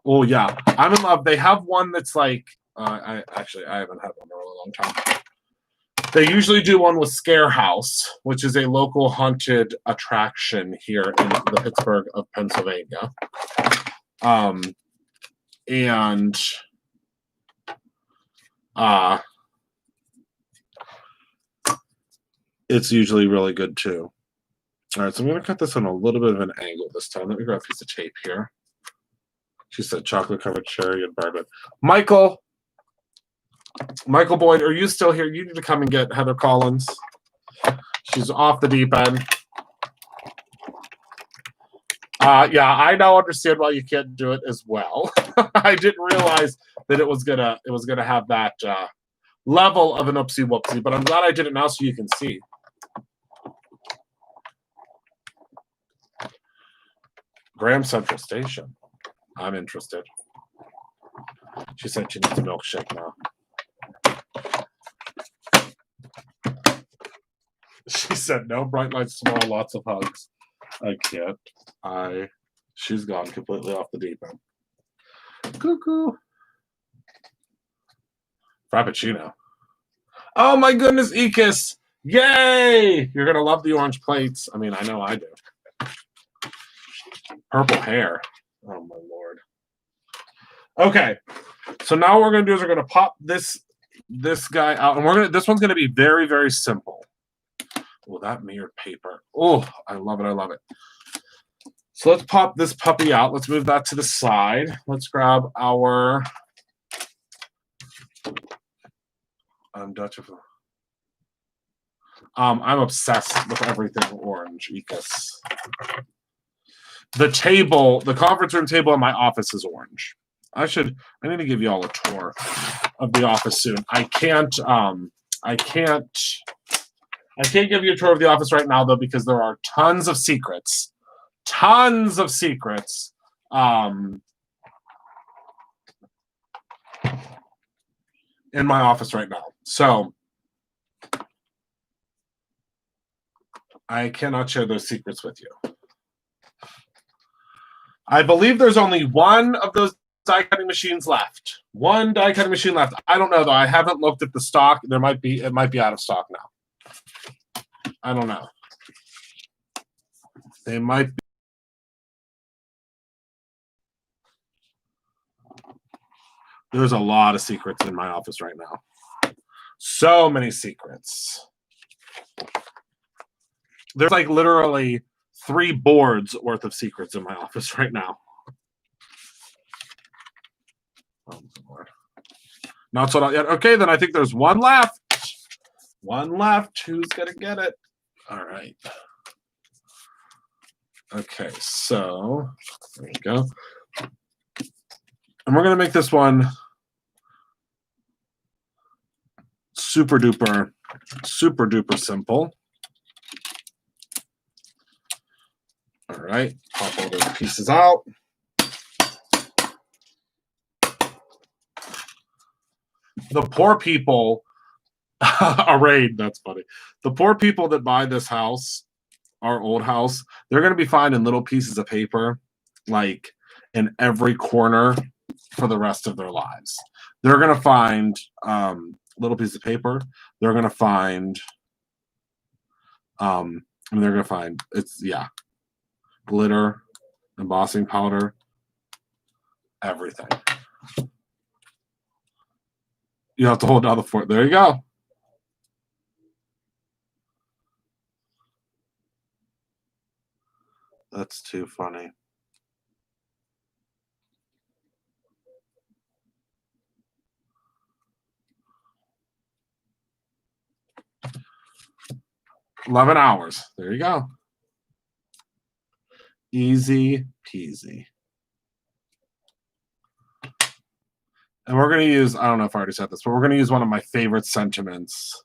Oh yeah, I'm in love. They have one that's like I haven't had one in a really long time. They usually do one with Scare House, which is a local haunted attraction here in the Pittsburgh of Pennsylvania. It's usually really good too. All right, so I'm going to cut this on a little bit of an angle this time. Let me grab a piece of tape here. She said chocolate-covered cherry and bourbon. Michael Boyd, are you still here? You need to come and get Heather Collins. She's off the deep end. Yeah, I now understand why you can't do it as well. I didn't realize that it was gonna have that level of an oopsie whoopsie, but I'm glad I did it now so you can see. Graham Central Station. I'm interested. She said she needs a milkshake now. She said no bright lights tomorrow, lots of hugs. I can't. She's gone completely off the deep end. Cuckoo. Frappuccino. Oh my goodness, Ekis. Yay! You're gonna love the orange plates. I mean, I know I do. Purple hair. Oh my lord. Okay. So now what we're gonna do is we're gonna pop this guy out, and this one's gonna be very, very simple. Oh, that mirrored paper. Oh, I love it. I love it. So let's pop this puppy out. Let's move that to the side. Let's grab our I'm obsessed with everything orange, Ekis. The conference room table in my office is orange. I need to give you all a tour of the office soon. I can't I can't give you a tour of the office right now, though, because there are tons of secrets. Tons of secrets. In my office right now. So I cannot share those secrets with you. I believe there's only one of those die cutting machines left. One die cutting machine left. I don't know though. I haven't looked at the stock. It might be out of stock now. I don't know. They might be. There's a lot of secrets in my office right now. So many secrets. There's like literally 3 boards worth of secrets in my office right now. Oh, Lord. Not sold out yet. Okay, then I think there's one left. One left. Who's gonna get it? All right. Okay, so there you go. And we're gonna make this one super duper simple. All right, pop all those pieces out. The poor people arrayed, that's funny. The poor people that buy this house, our old house, they're going to be finding little pieces of paper like in every corner for the rest of their lives. They're going to find little pieces of paper. They're going to find glitter, embossing powder, everything. You have to hold down the fort. There you go. That's too funny. $11 hours. There you go. Easy peasy. And we're going to use, I don't know if I already said this, but we're going to use one of my favorite sentiments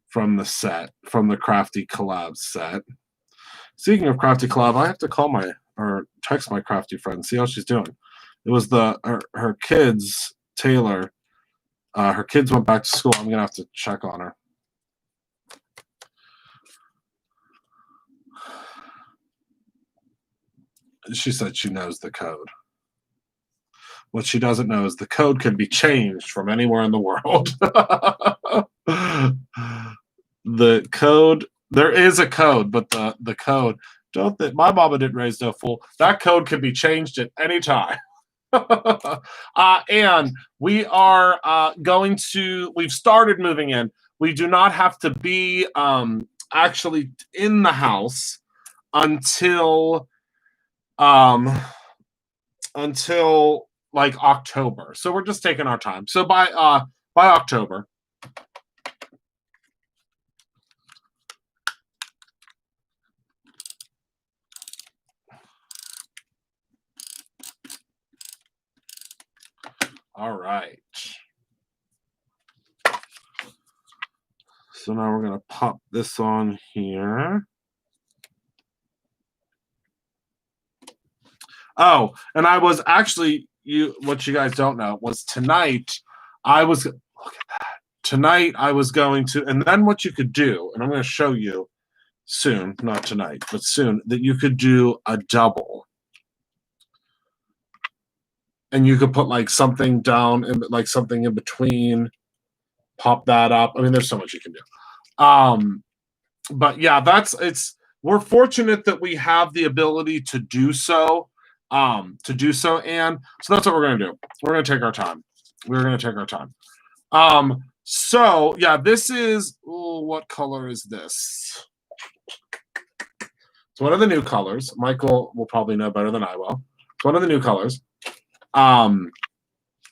from the set, from the Crafty Collab set. Speaking of Crafty Collab, I have to call or text my crafty friend, see how she's doing. It was her kids, Taylor, her kids went back to school. I'm going to have to check on her. She said she knows the code. What she doesn't know is the code can be changed from anywhere in the world. The code, there is a code, but the code, my mama didn't raise no fool. That code can be changed at any time. And we are we've started moving in. We do not have to be actually in the house until like October. So we're just taking our time. So by October. All right. So now we're going to pop this on here. Oh, and I was actually, what you guys don't know was tonight look at that. Tonight I was going to, and then what you could do, and I'm going to show you soon, not tonight, but soon, that you could do a double. And you could put like something down and like something in between, pop that up. I mean, there's so much you can do. But yeah, we're fortunate that we have the ability to do so. And so that's what we're going to do. We're going to take our time. So yeah, this is, what color is this? It's one of the new colors. Michael will probably know better than I will. It's one of the new colors. But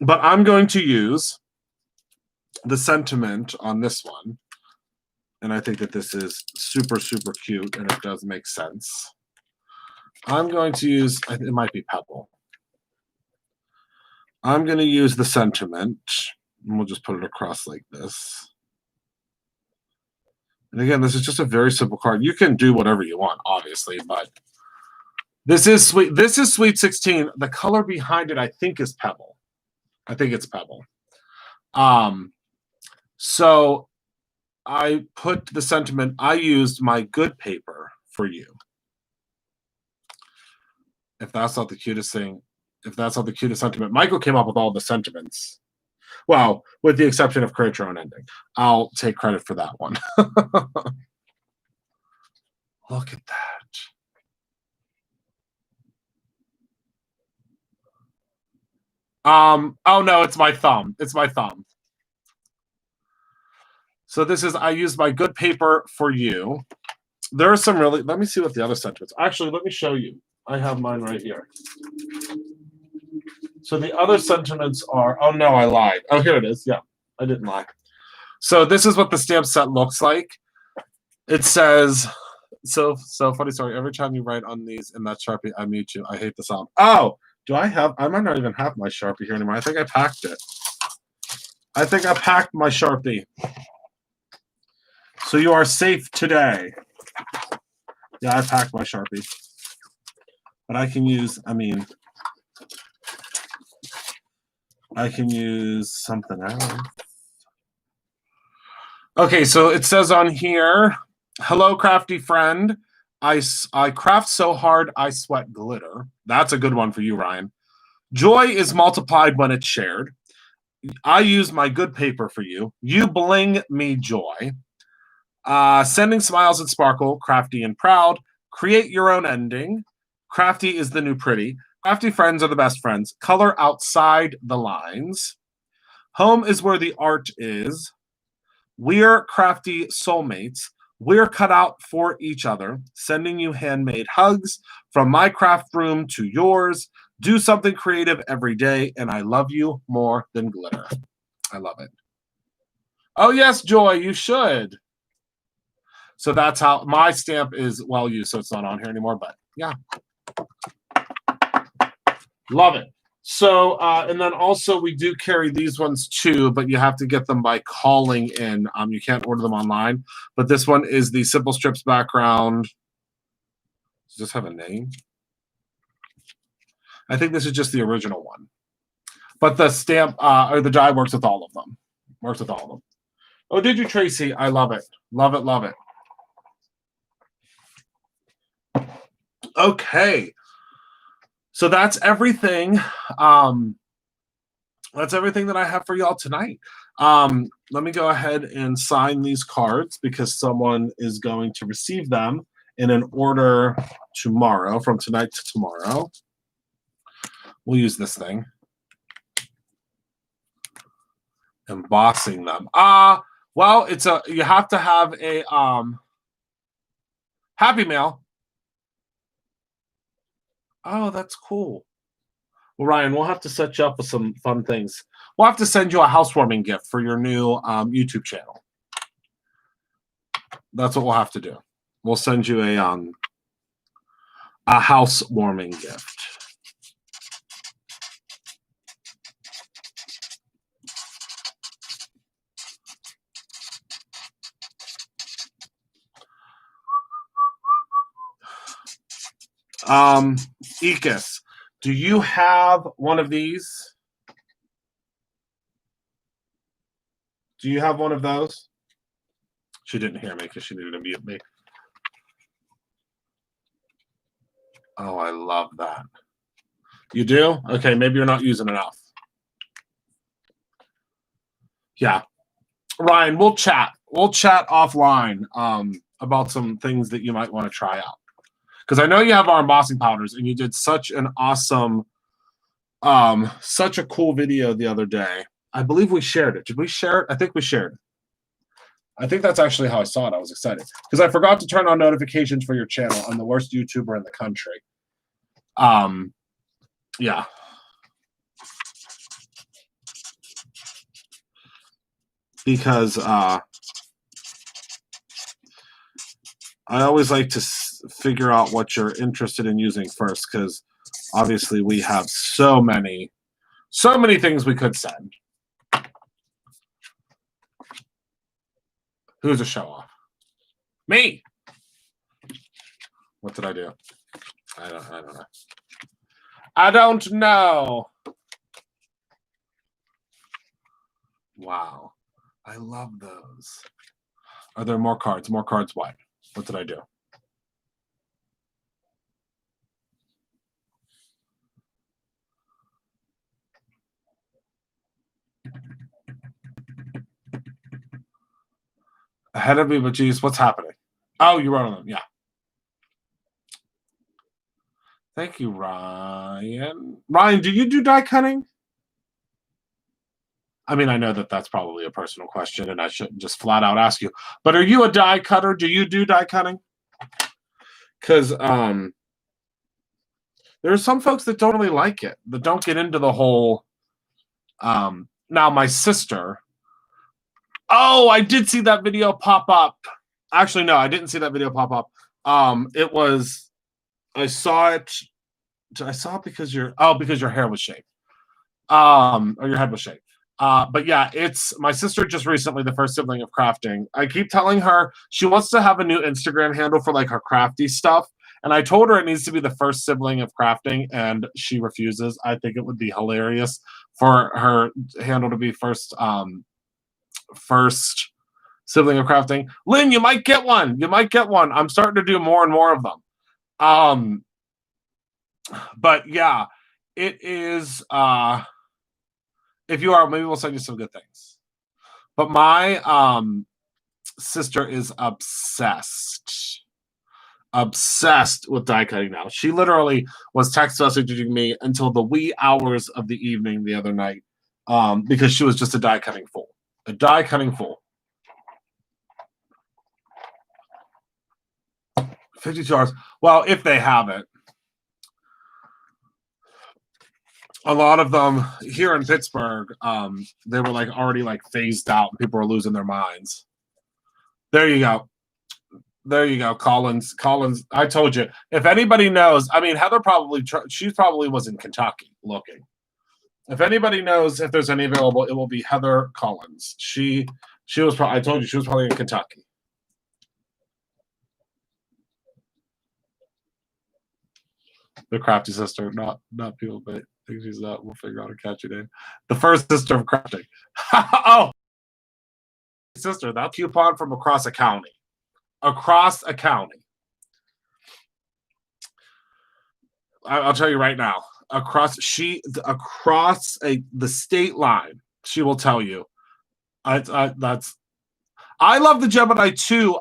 I'm going to use the sentiment on this one. And I think that this is super, super cute, and it does make sense. I'm going to use, it might be pebble. I'm going to use the sentiment. And we'll just put it across like this. And again, this is just a very simple card. You can do whatever you want, obviously, but this is sweet. This is Sweet 16. The color behind it, I think, is Pebble. I think it's Pebble. So I put the sentiment, I used my good paper for you. If that's not the cutest thing, if that's not the cutest sentiment, Michael came up with all the sentiments. Well, with the exception of create your own ending. I'll take credit for that one. Look at that. Oh no, it's my thumb. It's my thumb. So this is, I used my good paper for you. There are some really, let me see what the other sentiments. Actually, let me show you. I have mine right here. So the other sentiments are, oh no, I lied. Oh, here it is. Yeah, I didn't lie. So this is what the stamp set looks like. It says, so funny story. Every time you write on these in that Sharpie, I mute you. I hate the sound. Oh, do I have, I might not even have my Sharpie here anymore. I think I packed it. I think I packed my Sharpie. So you are safe today. Yeah, I packed my Sharpie. But I can use, I can use something else. Okay, so it says on here, hello, crafty friend. I craft so hard, I sweat glitter. That's a good one for you, Ryan. Joy is multiplied when it's shared. I use my good paper for you. You bling me joy. Sending smiles and sparkle, crafty and proud. Create your own ending. Crafty is the new pretty. Crafty friends are the best friends. Color outside the lines. Home is where the art is. We're crafty soulmates. We're cut out for each other. Sending you handmade hugs from my craft room to yours. Do something creative every day, and I love you more than glitter. I love it. Oh, yes, Joy, you should. So that's how my stamp is well used, so it's not on here anymore, but yeah. Love it. So, and then also we do carry these ones too, but you have to get them by calling in. You can't order them online. But this one is the Simple Strips background. Does this have a name? I think this is just the original one. But the stamp or the die works with all of them. Works with all of them. Oh, did you, Tracy? I love it. Love it, love it. Okay. So that's everything. That's everything that I have for y'all tonight. Let me go ahead and sign these cards because someone is going to receive them in an order tomorrow, from tonight to tomorrow. We'll use this thing. Embossing them. Well, it's a, you have to have a Happy Mail. Oh, that's cool. Well, Ryan, we'll have to set you up with some fun things. We'll have to send you a housewarming gift for your new YouTube channel. That's what we'll have to do. We'll send you a housewarming gift. Ekis, do you have one of these? Do you have one of those? She didn't hear me because she needed to mute me. Oh, I love that. You do? Okay, maybe you're not using enough. Yeah. Ryan, we'll chat. We'll chat offline about some things that you might want to try out. Because I know you have our embossing powders, and you did such an awesome, such a cool video the other day. I believe we shared it. Did we share it? I think we shared it. I think that's actually how I saw it. I was excited. Because I forgot to turn on notifications for your channel. I'm the worst YouTuber in the country. Yeah. Because I always like to figure out what you're interested in using first, because obviously we have so many things we could send. Who's a show-off? Me. What did I do? I don't know. I don't know. Wow. I love those. Are there more cards? More cards what? What did I do? Ahead of me, but geez, what's happening? Oh, you wrote on them. Yeah. Thank you, Ryan. Ryan, do you do die cutting? I mean, I know that that's probably a personal question, and I shouldn't just flat out ask you. But are you a die cutter? Do you do die cutting? Because there are some folks that don't really like it, that don't get into the whole. Now, my sister. Oh, I did see that video pop up. Actually, no, I didn't see that video pop up. It was. I saw it. I saw it because your hair was shaved. Or your head was shaved. But yeah, it's my sister just recently, the first sibling of crafting. I keep telling her she wants to have a new Instagram handle for like her crafty stuff. And I told her it needs to be the first sibling of crafting, and she refuses. I think it would be hilarious for her handle to be first sibling of crafting. Lynn, you might get one. You might get one. I'm starting to do more and more of them. But yeah, it is if you are, maybe we'll send you some good things. But my sister is obsessed with die cutting now. She literally was text messaging me until the wee hours of the evening the other night because she was just a die cutting fool. A die cutting fool. 52 hours. Well, if they have it. A lot of them here in Pittsburgh, they were like already like phased out and people were losing their minds. There you go. There you go, Collins. I told you. If anybody knows, I mean, Heather she probably was in Kentucky looking. If anybody knows if there's any available, it will be Heather Collins. She was. I told you she was probably in Kentucky. The crafty sister, not people, but I think she's not. We'll figure out a catchy name. The first sister of crafting. Oh, sister. That coupon from across a county. Across a county. I'll tell you right now. Across the state line, she will tell you. I love the Gemini too.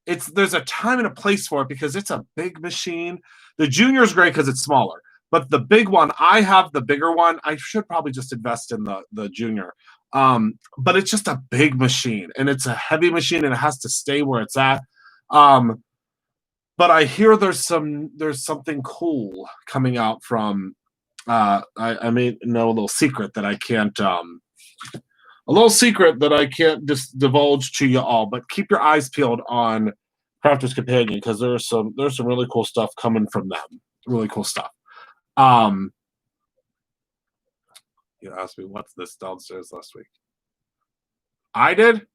There's a time and a place for it because it's a big machine. The Junior is great because it's smaller, but the big one, I have the bigger one. I should probably just invest in the Junior. But it's just a big machine and it's a heavy machine and it has to stay where it's at. But I hear there's something cool coming out from I may know a little secret that I can't just divulge to you all, but keep your eyes peeled on Crafter's Companion because there's some really cool stuff coming from them. Really cool stuff. You asked me what's this downstairs last week. I did.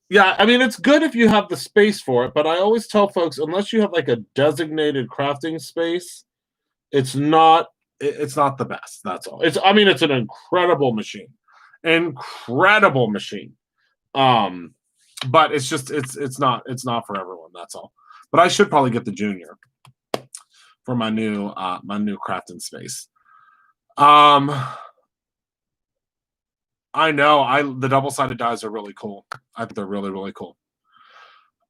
Yeah, I mean, it's good if you have the space for it, but I always tell folks, unless you have like a designated crafting space, it's not the best. That's all. It's an incredible machine. Incredible machine. But it's not for everyone, that's all. But I should probably get the Junior for my new crafting space. I know. The double-sided dies are really cool. I think they're really, really cool.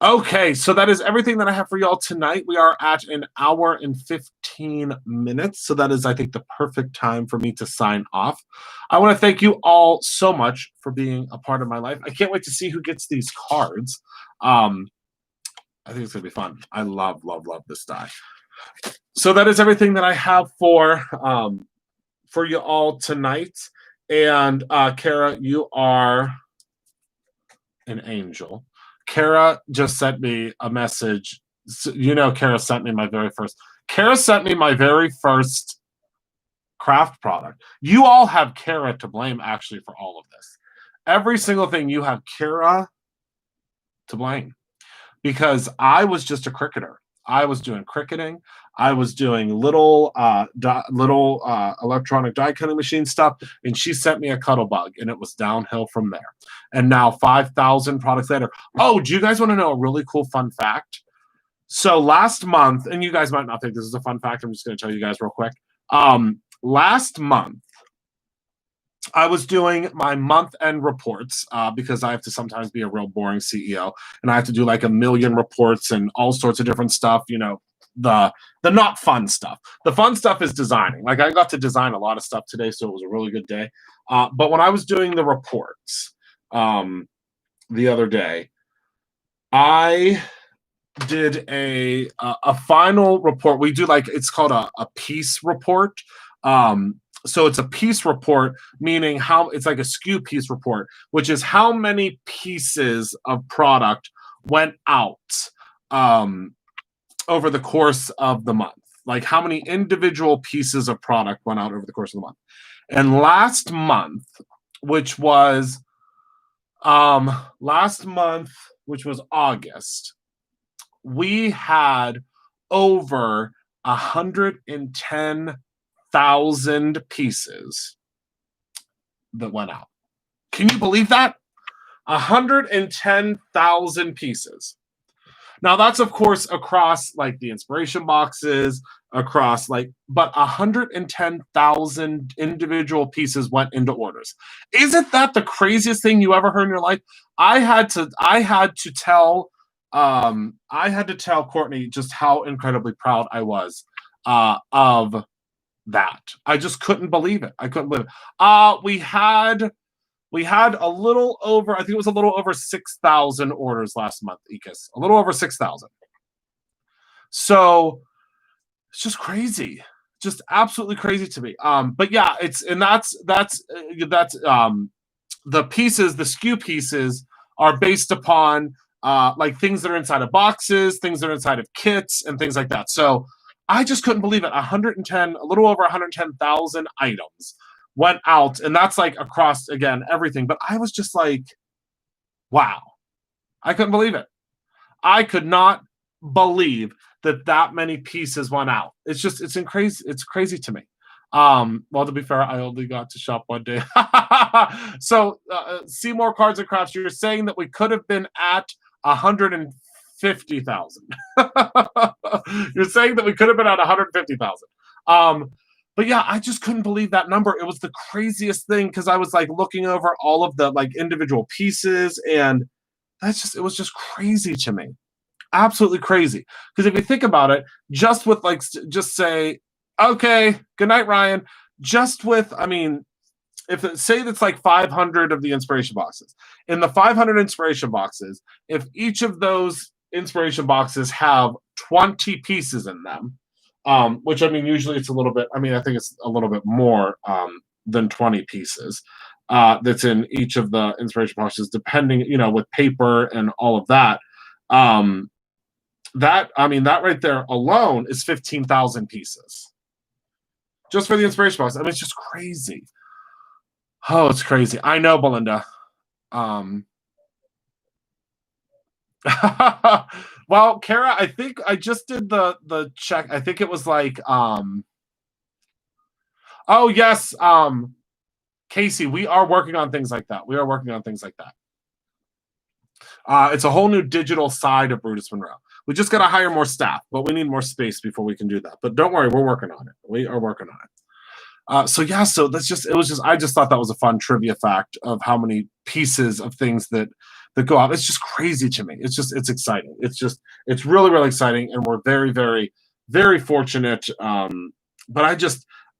Okay, so that is everything that I have for y'all tonight. We are at an hour and 15 minutes, so that is, I think, the perfect time for me to sign off. I want to thank you all so much for being a part of my life. I can't wait to see who gets these cards. I think it's going to be fun. I love, love, love this die. So that is everything that I have for you all tonight. And Kara, you are an angel. Kara just sent me a message. Kara sent me my very first craft product. You all have Kara to blame, actually, for all of this. Every single thing you have Kara to blame, because I was just a cricketer. I was doing cricketing. I was doing little electronic die cutting machine stuff, and she sent me a cuddle bug, and it was downhill from there. And now 5,000 products later. Oh, do you guys want to know a really cool fun fact? So last month, and you guys might not think this is a fun fact, I'm just going to tell you guys real quick. Last month, I was doing my month-end reports because I have to sometimes be a real boring CEO, and I have to do like a million reports and all sorts of different stuff. You know, the not fun stuff. The fun stuff is designing. Like I got to design a lot of stuff today, so it was a really good day. But when I was doing the reports the other day, I did a final report. We do like it's called a piece report. So it's a piece report, meaning how it's like a SKU piece report, which is how many pieces of product went out over the course of the month. Like how many individual pieces of product went out over the course of the month. And last month, which was August, we had over 110,000 pieces that went out. Can you believe that? 110,000 pieces. Now that's of course across like the inspiration boxes, across like, but 110,000 individual pieces went into orders. Isn't that the craziest thing you ever heard in your life? I had to tell Courtney just how incredibly proud I was of that. I just couldn't believe it. I couldn't believe it. We had a little over, I think it was a little over 6,000 orders last month, Ekis. A little over 6,000. So it's just crazy. Just absolutely crazy to me. But yeah, that's the pieces, the SKU pieces are based upon like things that are inside of boxes, things that are inside of kits, and things like that. So I just couldn't believe it. A little over 110,000 items went out, and that's like across, again, everything. But I was just like, wow. I couldn't believe it. I could not believe that many pieces went out. It's crazy to me. Well, to be fair, I only got to shop one day. So, Seymour Cards and Crafts, you're saying that we could have been at 150,000. You're saying that we could have been at 150,000. But yeah, I just couldn't believe that number. It was the craziest thing because I was like looking over all of the like individual pieces, and it was just crazy to me. Absolutely crazy. Because if you think about it, just say, okay, good night, Ryan. Just with, I mean, say that's like 500 of the inspiration boxes. In the 500 inspiration boxes, if each of those inspiration boxes have 20 pieces in them, which I mean, usually it's a little bit, I mean, I think it's a little bit more than 20 pieces that's in each of the inspiration boxes, depending, you know, with paper and all of that. That right there alone is 15,000 pieces. Just for the inspiration box. I mean, it's just crazy. Oh, it's crazy. I know, Belinda. Well, Kara, I think I just did the check. I think it was like oh yes, Casey, we are working on things like that. It's a whole new digital side of Brutus Monroe. We just got to hire more staff, but we need more space before we can do that. But don't worry, we're working on it. We are working on it. So I just thought that was a fun trivia fact of how many pieces of things that go out. It's just crazy to me. It's exciting. It's really, really exciting. And we're very, very, very fortunate. But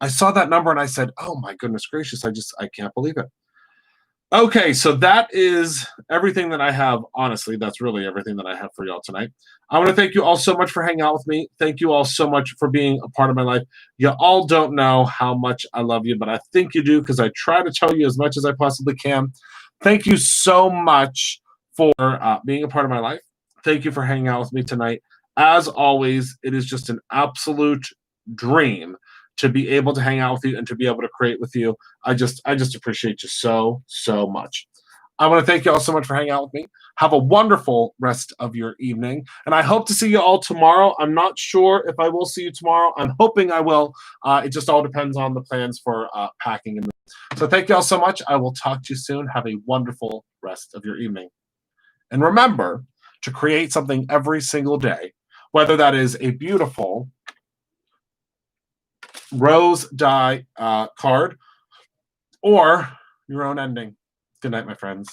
I saw that number and I said, oh my goodness gracious. I can't believe it. Okay, so that is everything that I have. Honestly, that's really everything that I have for y'all tonight. I want to thank you all so much for hanging out with me. Thank you all so much for being a part of my life. You all don't know how much I love you, but I think you do because I try to tell you as much as I possibly can. Thank you so much for being a part of my life. Thank you for hanging out with me tonight. As always, it is just an absolute dream to be able to hang out with you and to be able to create with you. I just appreciate you so, so much. I want to thank you all so much for hanging out with me. Have a wonderful rest of your evening. And I hope to see you all tomorrow. I'm not sure if I will see you tomorrow. I'm hoping I will. It just all depends on the plans for packing. So thank you all so much. I will talk to you soon. Have a wonderful rest of your evening. And remember to create something every single day, whether that is a beautiful rose die card or your own ending. Good night, my friends.